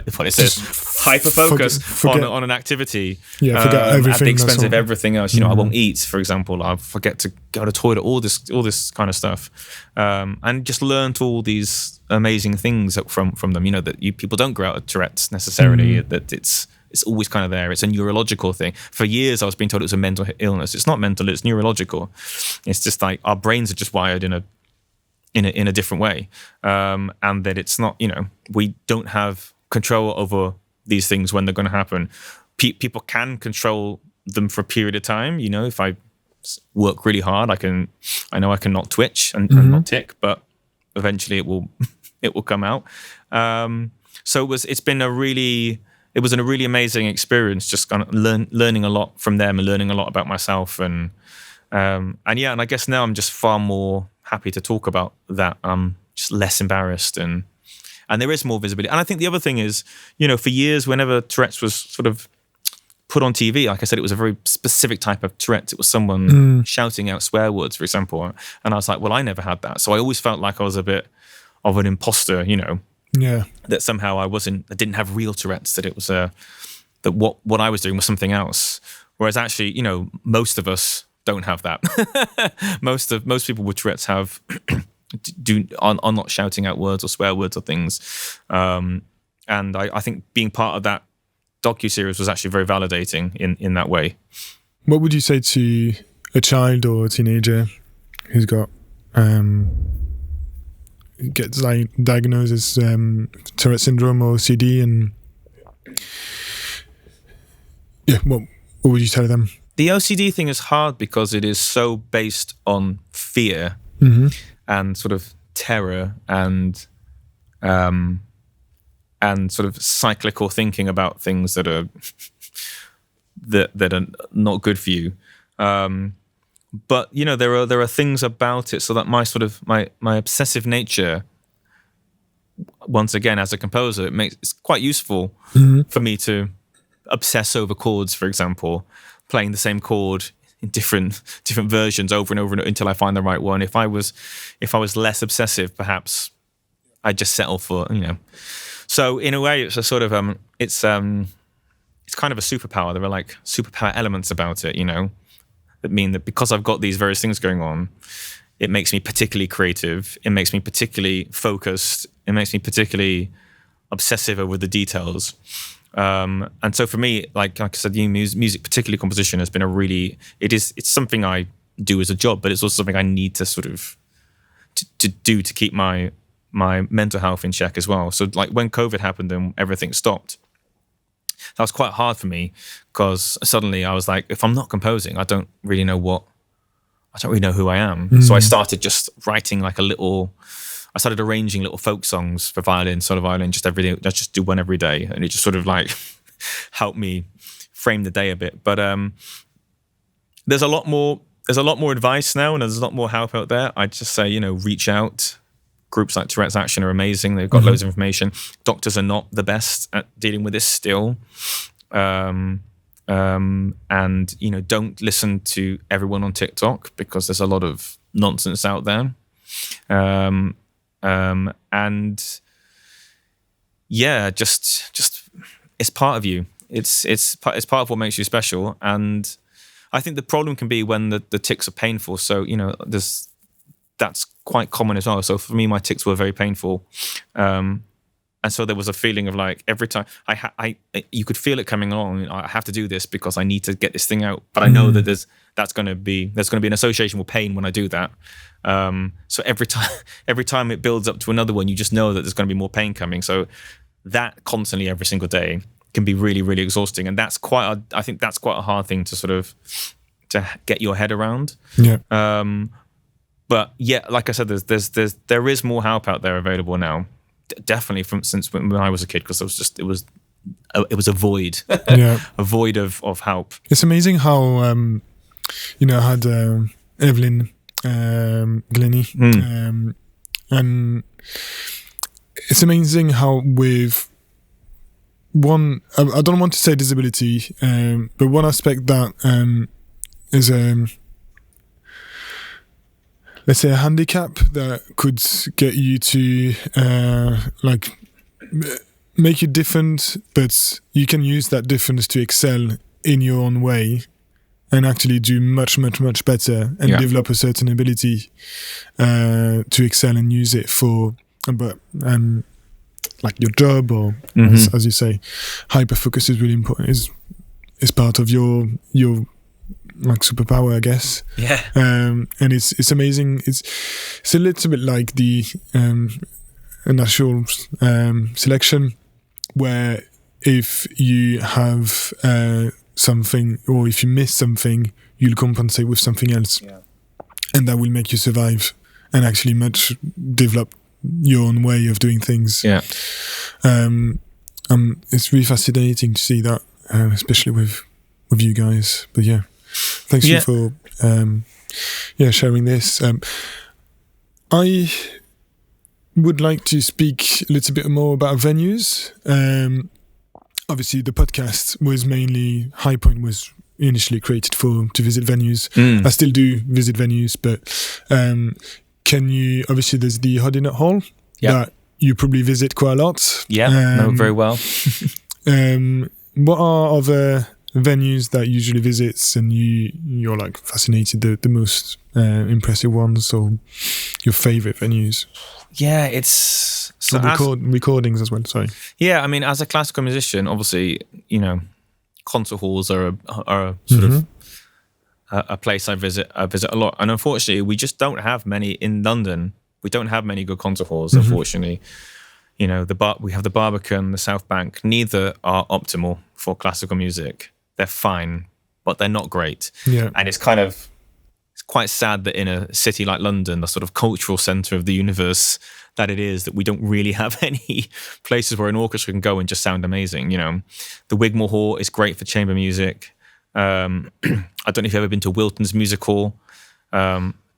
it says, hyperfocus on an activity, forget everything at the expense of everything else. I won't eat, for example. I'll forget to go to the toilet. All this kind of stuff, and just learned all these amazing things from them. That people don't grow out of Tourette's necessarily. That it's always kind of there. It's a neurological thing. For years, I was being told it was a mental illness. It's not mental. It's neurological. It's just like our brains are just wired in a different way, and that it's not, we don't have control over these things when they're going to happen. People can control them for a period of time. If I work really hard, I know I can not twitch and not tick, but eventually it will come out. So it was a really amazing experience, just kind of learning a lot from them and learning a lot about myself, and I guess now I'm just far more happy to talk about that. I'm just less embarrassed, and there is more visibility. And I think the other thing is, for years, whenever Tourette's was sort of put on TV, like I said, it was a very specific type of Tourette's. It was someone shouting out swear words, for example. And I was like, well, I never had that. So I always felt like I was a bit of an imposter, that somehow I didn't have real Tourette's, that it was that what I was doing was something else. Whereas actually, most of us don't have that. most people with Tourette's are not shouting out words or swear words or things. And I think being part of that docu-series was actually very validating in that way. What would you say to a child or a teenager who's got gets diagnosed as Tourette Syndrome or OCD, and what would you tell them? The OCD thing is hard because it is so based on fear and sort of terror and sort of cyclical thinking about things that are not good for you. But there are things about it, so that my obsessive nature, once again as a composer, it's quite useful for me to obsess over chords, for example, playing the same chord in different versions over and over until I find the right one. If I was less obsessive, perhaps I'd just settle for. So in a way, it's a sort of it's kind of a superpower. There are like superpower elements about it, that mean that because I've got these various things going on, it makes me particularly creative. It makes me particularly focused. It makes me particularly obsessive over the details. And so for me, like I said, music, particularly composition, has been it's something I do as a job, but it's also something I need to sort of to do to keep my mental health in check as well. So like when COVID happened and everything stopped, that was quite hard for me, because suddenly I was like, if I'm not composing, I don't really know who I am. So I started just writing I started arranging little folk songs for violin, solo violin, just every day. I just do one every day, and it just sort of like helped me frame the day a bit. But there's a lot more advice now, and there's a lot more help out there. I'd just say, reach out. Groups like Tourette's Action are amazing. They've got loads of information. Doctors are not the best at dealing with this still. And don't listen to everyone on TikTok, because there's a lot of nonsense out there. And yeah, just it's part of you. It's part of what makes you special. And I think the problem can be when the tics are painful. So that's quite common as well. So for me, my tics were very painful. And so there was a feeling of like every time you could feel it coming on. I have to do this because I need to get this thing out. But I know that there's going to be an association with pain when I do that. So every time it builds up to another one, you just know that there's going to be more pain coming. So that constantly every single day can be really, really exhausting. And I think that's quite a hard thing to sort of to get your head around. Yeah. But yeah, like I said, there is more help out there available now. Definitely since when I was a kid, because it was a void, a void of help. It's amazing how I had Evelyn Glennie, and it's amazing how with one, I don't want to say disability, but one aspect that is let's say a handicap that could get you to make you different, but you can use that difference to excel in your own way and actually do much, much, much better and develop a certain ability to excel and use it for like your job or as you say, hyper focus is really important. Is part of your like superpower, I guess. Yeah. And it's amazing. It's a little bit like the natural selection, where if you have something, or if you miss something, you'll compensate with something else, and that will make you survive and actually develop your own way of doing things. Yeah. It's really fascinating to see that, especially with you guys. But yeah. Thanks you for sharing this. I would like to speak a little bit more about venues. Obviously, the podcast was mainly, High Point was initially created to visit venues. I still do visit venues, but can you, obviously there's the Hodinett Hall that you probably visit quite a lot. Yeah, know very well. What are other venues that usually visits and you're like fascinated, the most impressive ones, or your favorite venues? Yeah, it's so recordings as well. Sorry. Yeah, I mean, as a classical musician, obviously, concert halls are a sort of a place I visit a lot, and unfortunately, we just don't have many in London. We don't have many good concert halls, unfortunately. We have the Barbican, the South Bank. Neither are optimal for classical music. They're fine, but they're not great. Yeah. And it's quite sad that in a city like London, the sort of cultural centre of the universe that it is, that we don't really have any places where an orchestra can go and just sound amazing. The Wigmore Hall is great for chamber music. I don't know if you've ever been to Wilton's Music Hall.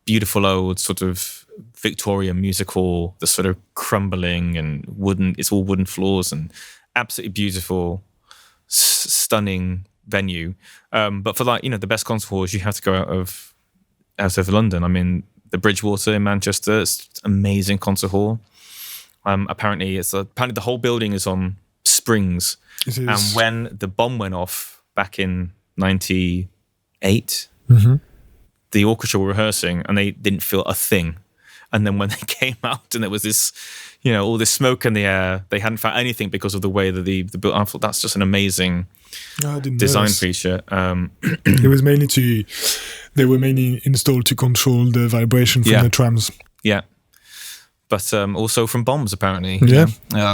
Beautiful old sort of Victorian music hall, the sort of crumbling and it's all wooden floors and absolutely beautiful, stunning venue. But for the best concert halls, you have to go out of London. I mean, the Bridgewater in Manchester, it's amazing concert hall. Apparently the whole building is on springs. And when the bomb went off back in 98, the orchestra were rehearsing and they didn't feel a thing. And then when they came out and there was this, all this smoke in the air, they hadn't found anything because of the way that the I thought that's just an amazing design feature. It was they were mainly installed to control the vibration from the trams. Yeah. But also from bombs, apparently. Yeah.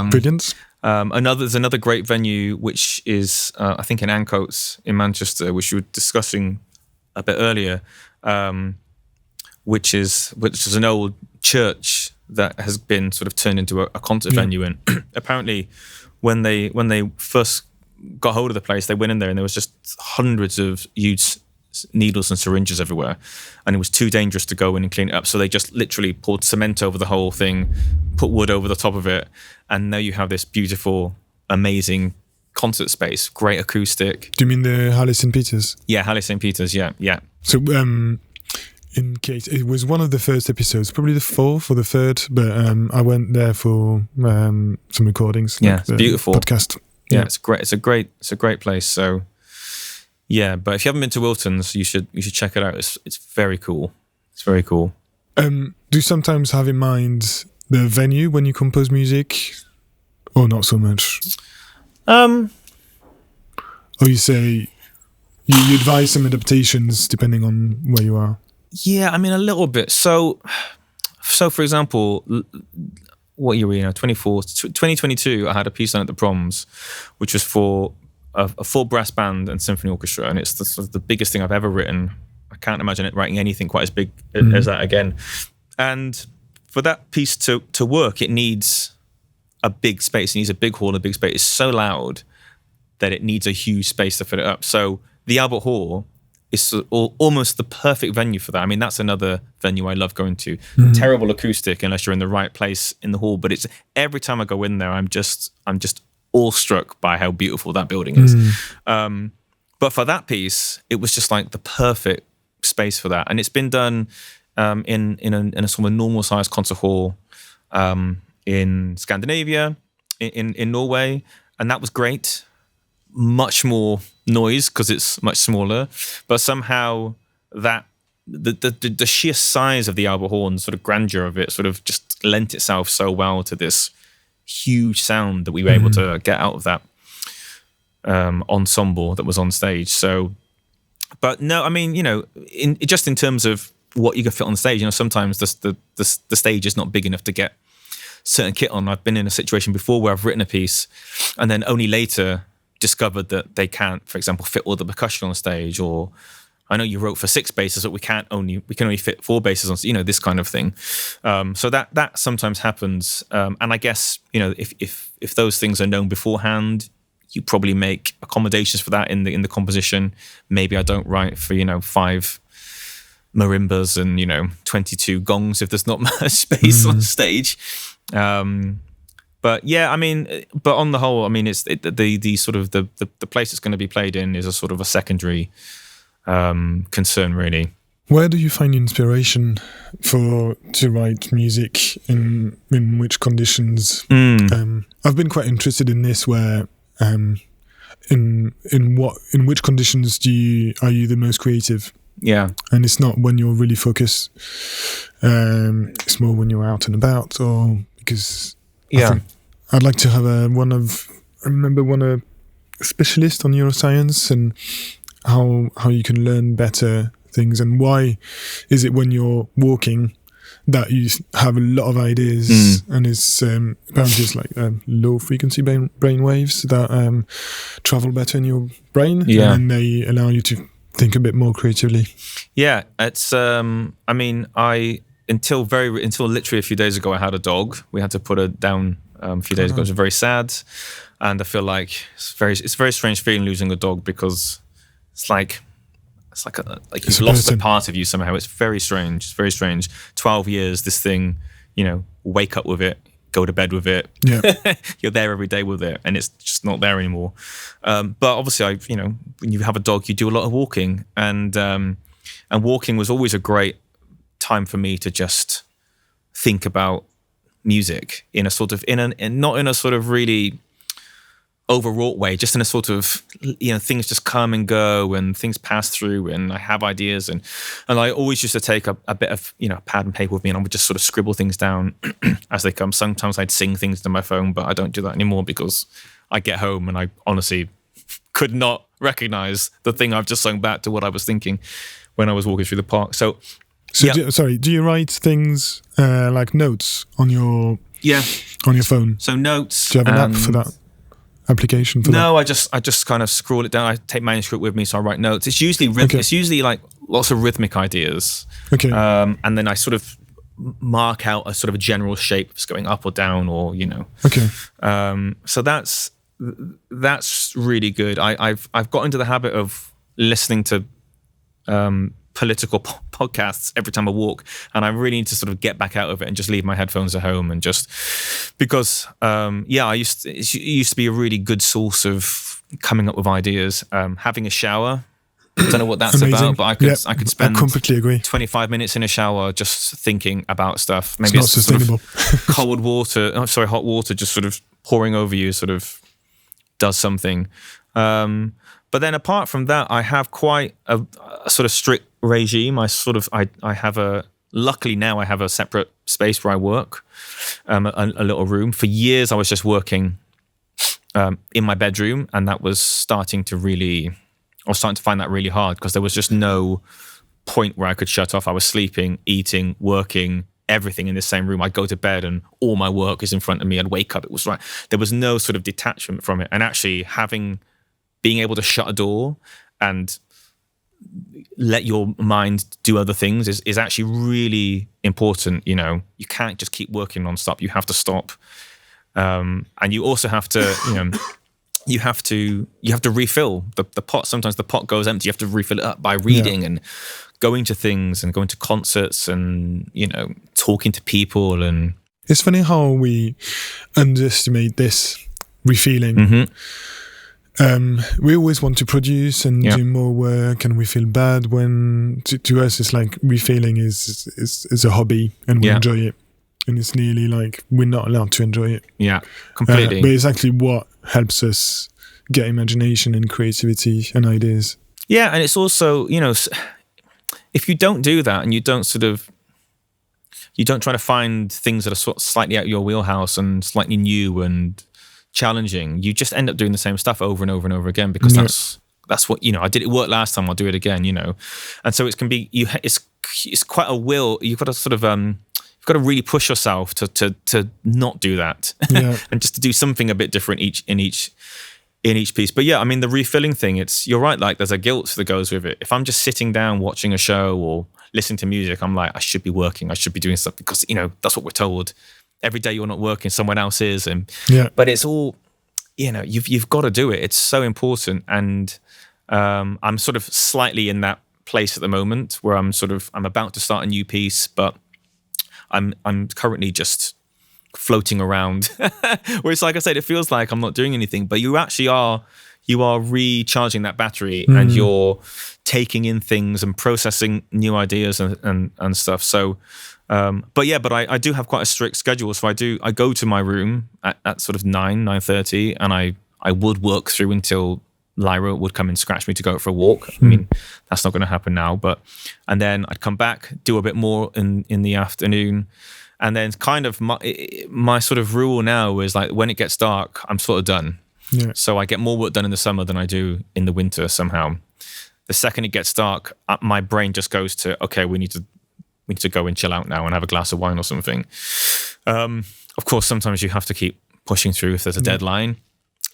Brilliant. There's another great venue, which is, I think, in Ancoats in Manchester, which you were discussing a bit earlier, which is an old church that has been sort of turned into a concert venue. And apparently, when they first got hold of the place, they went in there and there was just hundreds of huge needles and syringes everywhere, and it was too dangerous to go in and clean it up. So they just literally poured cement over the whole thing, put wood over the top of it, and now you have this beautiful, amazing concert space, great acoustic. Do you mean the Halle St. Peter's? Yeah, Halle St. Peter's, yeah. So in case, it was one of the first episodes, probably the fourth or the third, but I went there for some recordings. Yeah, it's beautiful. Podcast. Yeah, it's great. It's a great place. So yeah, but if you haven't been to Wilton's, you should check it out. It's very cool. It's very cool. Do you sometimes have in mind the venue when you compose music, or not so much? Or you say you advise some adaptations depending on where you are? Yeah, I mean, a little bit. So for example, what year were we in? 2022, I had a piece done at the Proms, which was for a full brass band and symphony orchestra, and it's the biggest thing I've ever written. I can't imagine it writing anything quite as big as that again. And for that piece to work, it needs a big space. It needs a big hall, a big space. It's so loud that it needs a huge space to fit it up. So the Albert Hall is almost the perfect venue for that. I mean, that's another venue I love going to. Terrible acoustic unless you're in the right place in the hall. But it's every time I go in there, I'm just awestruck by how beautiful that building is. But for that piece, it was just like the perfect space for that. And it's been done in a sort of normal sized concert hall in Scandinavia, in Norway, and that was great. Much more noise because it's much smaller, but somehow that the sheer size of the Albert Hall and sort of grandeur of it sort of just lent itself so well to this huge sound that we were able to get out of that ensemble that was on stage. So, but no, I mean, you know, in terms of what you can fit on stage, you know, sometimes the stage is not big enough to get certain kit on. I've been in a situation before where I've written a piece and then only later discovered that they can't, for example, fit all the percussion on stage, or I know you wrote for 6 basses, but we can only fit 4 basses on, you know, this kind of thing. So that sometimes happens, and I guess, you know, if those things are known beforehand, you probably make accommodations for that in the composition. Maybe I don't write for, you know, 5 marimbas and, you know, 22 gongs if there's not much space on stage. But yeah, I mean, but on the whole, I mean, it's the sort of the place it's going to be played in is a sort of a secondary concern, really. Where do you find inspiration to write music? In which conditions? I've been quite interested in this. Where in which conditions are you the most creative? Yeah, and it's not when you're really focused. It's more when you're out and about, or because I'd like to have I remember a specialist on neuroscience and how you can learn better things, and why is it when you're walking that you have a lot of ideas, and it's apparently it's like low frequency brain waves that travel better in your brain, and they allow you to think a bit more creatively. Yeah, it's I mean, until literally a few days ago, I had a dog. We had to put her down a few days ago. It was very sad, and I feel like it's a very strange feeling losing a dog, because it's like you've lost a part of you somehow. It's very strange. It's very strange. 12 years, this thing, you know, wake up with it, go to bed with it. Yeah. You're there every day with it, and it's just not there anymore. But obviously, you know, when you have a dog, you do a lot of walking, and walking was always a great time for me to just think about music in a sort of not in a sort of really overwrought way, just in a sort of, you know, things just come and go and things pass through, and I have ideas, and I always used to take a bit of, you know, pad and paper with me, and I would just sort of scribble things down as they come. Sometimes I'd sing things to my phone, but I don't do that anymore because I get home and I honestly could not recognize the thing I've just sung back to what I was thinking when I was walking through the park. So do you write things like notes on your phone? So notes. Do you have an app for that? Application for that? No, I just kind of scroll it down. I take manuscript with me, so I write notes. It's usually It's usually like lots of rhythmic ideas. Okay. And then I sort of mark out a sort of a general shape that's going up or down, or, you know. Okay. So that's really good. I've got into the habit of listening to political podcasts every time I walk, and I really need to sort of get back out of it and just leave my headphones at home, and just because it used to be a really good source of coming up with ideas. Having a shower, I don't know what that's Amazing. about, but I could spend I completely agree. 25 minutes in a shower just thinking about stuff. Maybe it's not sustainable. Sort of hot water just sort of pouring over you sort of does something. But then apart from that, I have quite a sort of strict regime. Luckily now I have a separate space where I work, a little room. For years I was just working in my bedroom, and that was starting to find that really hard, because there was just no point where I could shut off. I was sleeping, eating, working, everything in the same room. I'd go to bed and all my work is in front of me. I'd wake up, it was right. There was no sort of detachment from it. And actually being able to shut a door and let your mind do other things is actually really important. You know, you can't just keep working nonstop. You have to stop. And you also have to, you have to refill the pot. Sometimes the pot goes empty. You have to refill it up by reading and going to things and going to concerts and, talking to people. And it's funny how we underestimate this refilling. Mm-hmm. We always want to produce and do more work, and we feel bad when to us it's like refilling is a hobby and we enjoy it, and it's nearly like we're not allowed to enjoy it. Yeah, completely. But it's actually what helps us get imagination and creativity and ideas. Yeah, and it's also, if you don't do that and you don't try to find things that are sort of slightly out of your wheelhouse and slightly new and challenging, you just end up doing the same stuff over and over and over again, because that's what, I did it work last time, I'll do it again, and so it can be, it's quite a will. You've got to sort of you've got to really push yourself to not do that and just to do something a bit different in each piece. But yeah, I mean, the refilling thing, you're right, like there's a guilt that goes with it. If I'm just sitting down watching a show or listening to music, I'm like, I should be working, I should be doing stuff, because that's what we're told. Every day you're not working, someone else is. But it's all, you've got to do it. It's so important. And I'm sort of slightly in that place at the moment where I'm about to start a new piece, but I'm currently just floating around. Where it's like I said, it feels like I'm not doing anything, but you actually are. You are recharging that battery, and you're taking in things and processing new ideas and stuff. So. But I do have quite a strict schedule. So I go to my room at sort of 9:30, and I would work through until Lyra would come and scratch me to go for a walk. I mean, that's not going to happen now, and then I'd come back, do a bit more in the afternoon. And then kind of my sort of rule now is like, when it gets dark, I'm sort of done. Yeah. So I get more work done in the summer than I do in the winter somehow. The second it gets dark, my brain just goes to, okay, we need to go and chill out now and have a glass of wine or something. Of course, sometimes you have to keep pushing through if there's a deadline.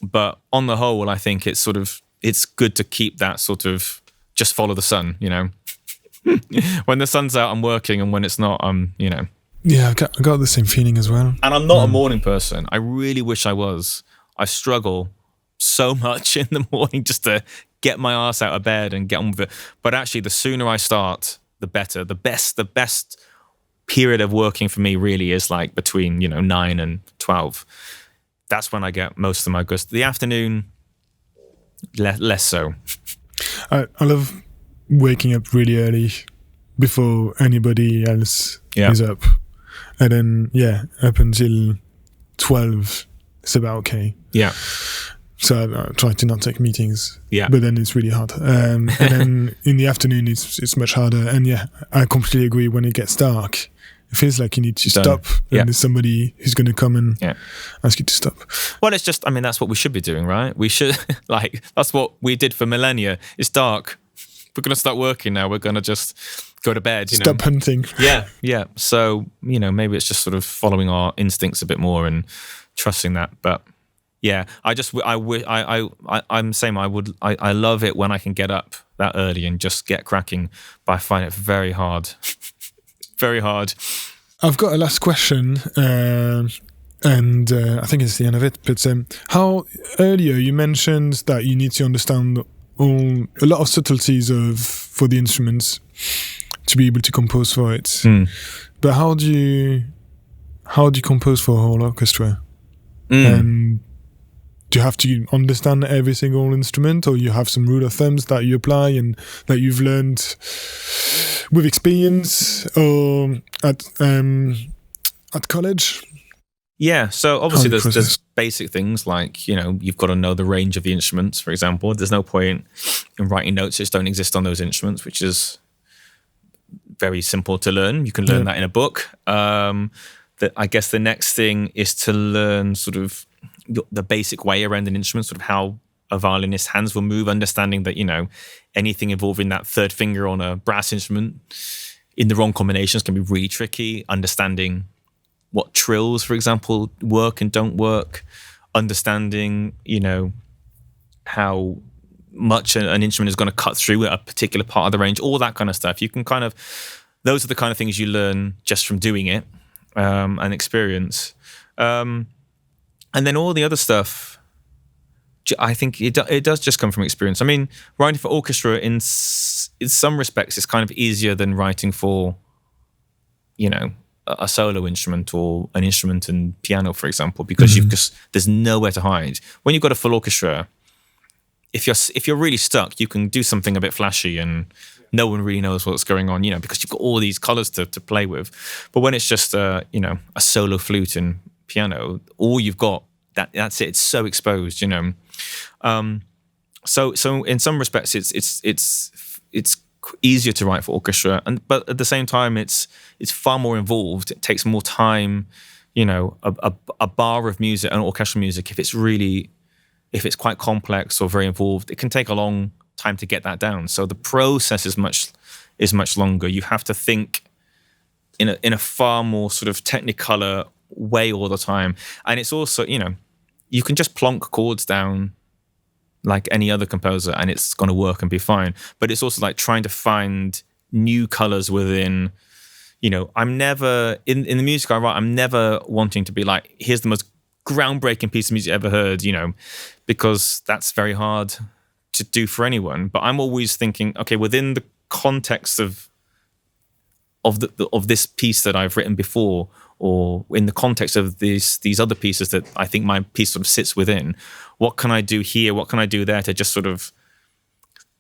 But on the whole, I think it's good to keep that sort of just follow the sun, When the sun's out, I'm working, and when it's not, I'm. Yeah, I got the same feeling as well. And I'm not a morning person. I really wish I was. I struggle so much in the morning just to get my ass out of bed and get on with it. But actually, the sooner I start, the better. The best period of working for me really is like between 9 and 12. That's when I get most of my goods. The afternoon, less so. I love waking up really early before anybody else is up, and then up until 12 it's about okay. Yeah. So I try to not take meetings. Yeah. But then it's really hard. And then in the afternoon, it's much harder. And I completely agree. When it gets dark, it feels like you need to stop. And there's somebody who's going to come and ask you to stop. Well, it's just, that's what we should be doing, right? We should, that's what we did for millennia. It's dark. We're going to start working now. We're going to just go to bed. Stop hunting. Yeah. So, maybe it's just sort of following our instincts a bit more and trusting that. But yeah, I'm saying I love it when I can get up that early and just get cracking, but I find it very hard. Very hard. I've got a last question, and I think it's the end of it, but how earlier you mentioned that you need to understand a lot of subtleties of for the instruments to be able to compose for it. But how do you compose for a whole orchestra? And do you have to understand every single instrument, or you have some rule of thumbs that you apply and that you've learned with experience or at college? Yeah, so obviously there's basic things like, you've got to know the range of the instruments, for example. There's no point in writing notes that don't exist on those instruments, which is very simple to learn. You can learn that in a book. I guess the next thing is to learn sort of the basic way around an instrument, sort of how a violinist's hands will move, understanding that, anything involving that third finger on a brass instrument in the wrong combinations can be really tricky. Understanding what trills, for example, work and don't work. Understanding, how much an instrument is going to cut through a particular part of the range, all that kind of stuff. You can those are the kind of things you learn just from doing it and experience. And then all the other stuff, I think it does just come from experience. I mean, writing for orchestra in some respects is kind of easier than writing for, a solo instrument or an instrument and piano, for example, because there's nowhere to hide. When you've got a full orchestra, if you're really stuck, you can do something a bit flashy and no one really knows what's going on, because you've got all these colors to play with. But when it's just a solo flute and piano, all you've got, that's it. It's so exposed, So in some respects, it's easier to write for orchestra, but at the same time, it's far more involved. It takes more time. A bar of music, an orchestral music, if it's quite complex or very involved, it can take a long time to get that down. So the process is much longer. You have to think in a far more sort of technicolor way all the time. And it's also, you can just plonk chords down like any other composer and it's going to work and be fine. But it's also like trying to find new colors within, I'm never, in the music I write, I'm never wanting to be like, here's the most groundbreaking piece of music you ever heard, because that's very hard to do for anyone. But I'm always thinking, okay, within the context of this piece that I've written before, or in the context of these other pieces that I think my piece sort of sits within, what can I do here? What can I do there to just sort of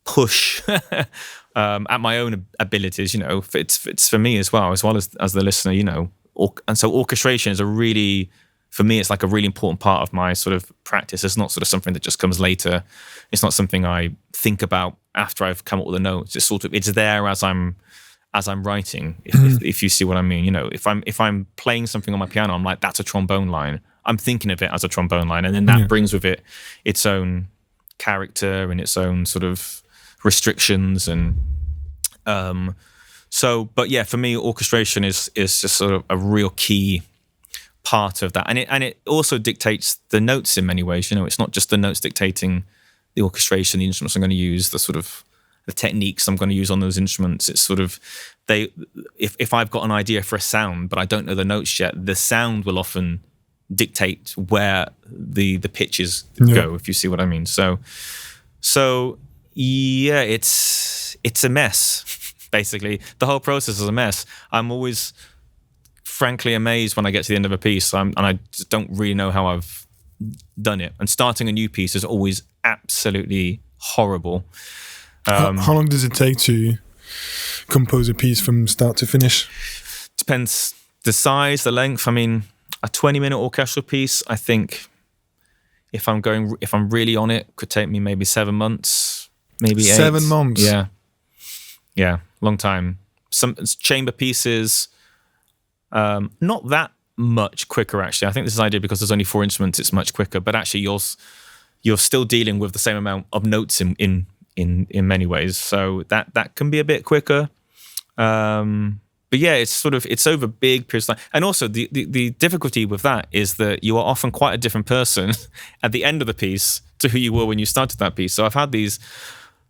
push at my own abilities? It's for me as well as the listener. And so orchestration is for me, it's like a really important part of my sort of practice. It's not sort of something that just comes later. It's not something I think about after I've come up with the notes. It's there as I'm writing, if you see what I mean. If I'm playing something on my piano, I'm like, that's a trombone line. I'm thinking of it as a trombone line, and then that brings with it its own character and its own sort of restrictions. And but yeah, for me, orchestration is just sort of a real key part of that, and it also dictates the notes in many ways. It's not just the notes dictating the orchestration, the instruments I'm going to use, the techniques I'm going to use on those instruments. It's sort of if I've got an idea for a sound, but I don't know the notes yet, the sound will often dictate where the pitches go, if you see what I mean. So yeah, it's a mess. Basically, the whole process is a mess. I'm always frankly amazed when I get to the end of a piece, and I just don't really know how I've done it. And starting a new piece is always absolutely horrible. How long does it take to compose a piece from start to finish? Depends the size, the length. I mean, a 20-minute orchestral piece, I think, if I'm really on it, could take me maybe 7 months, maybe 8. 7 months. Yeah, long time. Some chamber pieces, not that much quicker actually. I think this is ideal because there's only 4 instruments. It's much quicker, but actually you're still dealing with the same amount of notes in many ways, so that can be a bit quicker. But yeah, it's over big periods of time. And also the difficulty with that is that you are often quite a different person at the end of the piece to who you were when you started that piece. So I've had these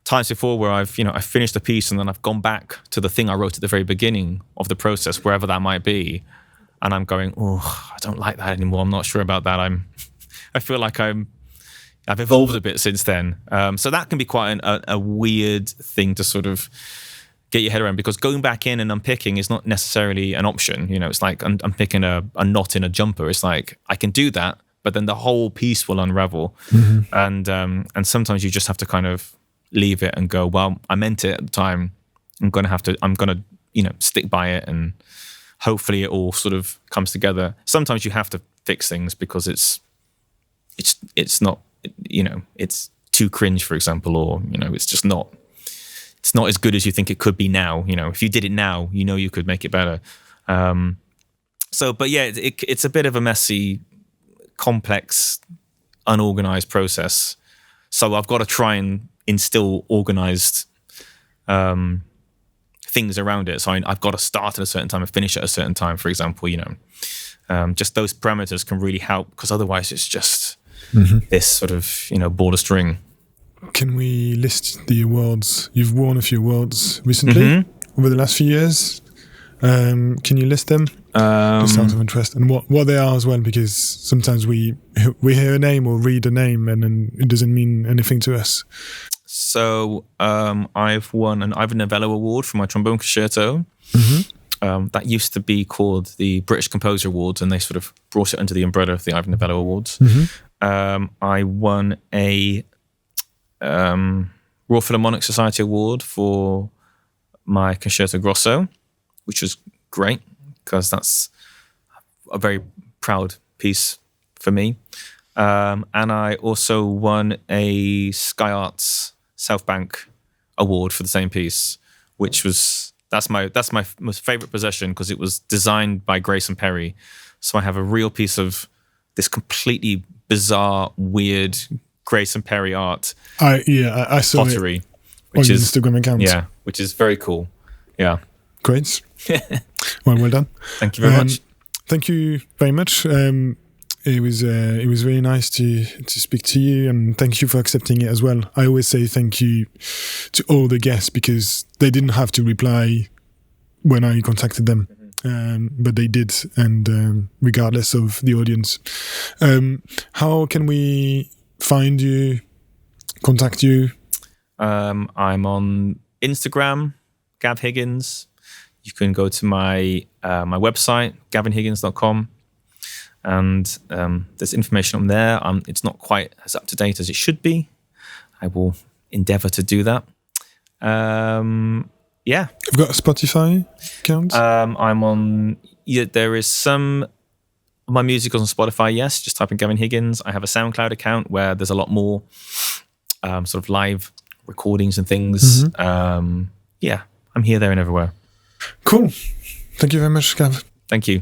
times before where I've finished a piece and then I've gone back to the thing I wrote at the very beginning of the process, wherever that might be, and I'm going, oh, I don't like that anymore. I'm not sure about that. I feel like I'm I've evolved a bit since then. So that can be quite a weird thing to sort of get your head around, because going back in and unpicking is not necessarily an option. You know, it's like unpicking a knot in a jumper. It's like, I can do that, but then the whole piece will unravel. And sometimes you just have to kind of leave it and go, well, I meant it at the time. I'm going to, you know, stick by it, and hopefully it all sort of comes together. Sometimes you have to fix things because it's not, you know, it's too cringe, for example, or, you know, it's not as good as you think it could be now. You know, if you did it now, you know, you could make it better. But yeah, it's a bit of a messy, complex, unorganized process. So I've got to try and instill organized things around it. So I've got to start at a certain time and finish at a certain time, for example. You know, just those parameters can really help, because otherwise it's just this sort of, you know, ball of string. Can we list the awards? You've won a few awards recently over the last few years. Can you list them? Just out of interest, and what they are as well, because sometimes we hear a name or read a name and then it doesn't mean anything to us. So I've won an Ivor Novello Award for my trombone concerto. That used to be called the British Composer Awards, and they sort of brought it under the umbrella of the Ivor Novello Awards. I won a Royal Philharmonic Society Award for my Concerto Grosso, which was great, because that's a very proud piece for me. And I also won a Sky Arts South Bank Award for the same piece, which was that's my most favourite possession, because it was designed by Grayson Perry. So I have a real piece of this completely bizarre, weird Grayson Perry art. I saw pottery, it which on is Instagram account. Yeah, which is very cool. Yeah, great. Well done. Thank you very much. Thank you very much. It was very nice to speak to you, and thank you for accepting it as well. I always say thank you to all the guests, because they didn't have to reply when I contacted them, but they did, and regardless of the audience. How can we find you, contact you? I'm on Instagram, Gav Higgins. You can go to my website, gavinhiggins.com. And there's information on there. It's not quite as up to date as it should be. I will endeavour to do that. Yeah. You've got a Spotify account? I'm on... Yeah, there is some... My music is on Spotify, yes. Just type in Gavin Higgins. I have a SoundCloud account where there's a lot more sort of live recordings and things. Yeah, I'm here, there and everywhere. Cool. Thank you very much, Gav. Thank you.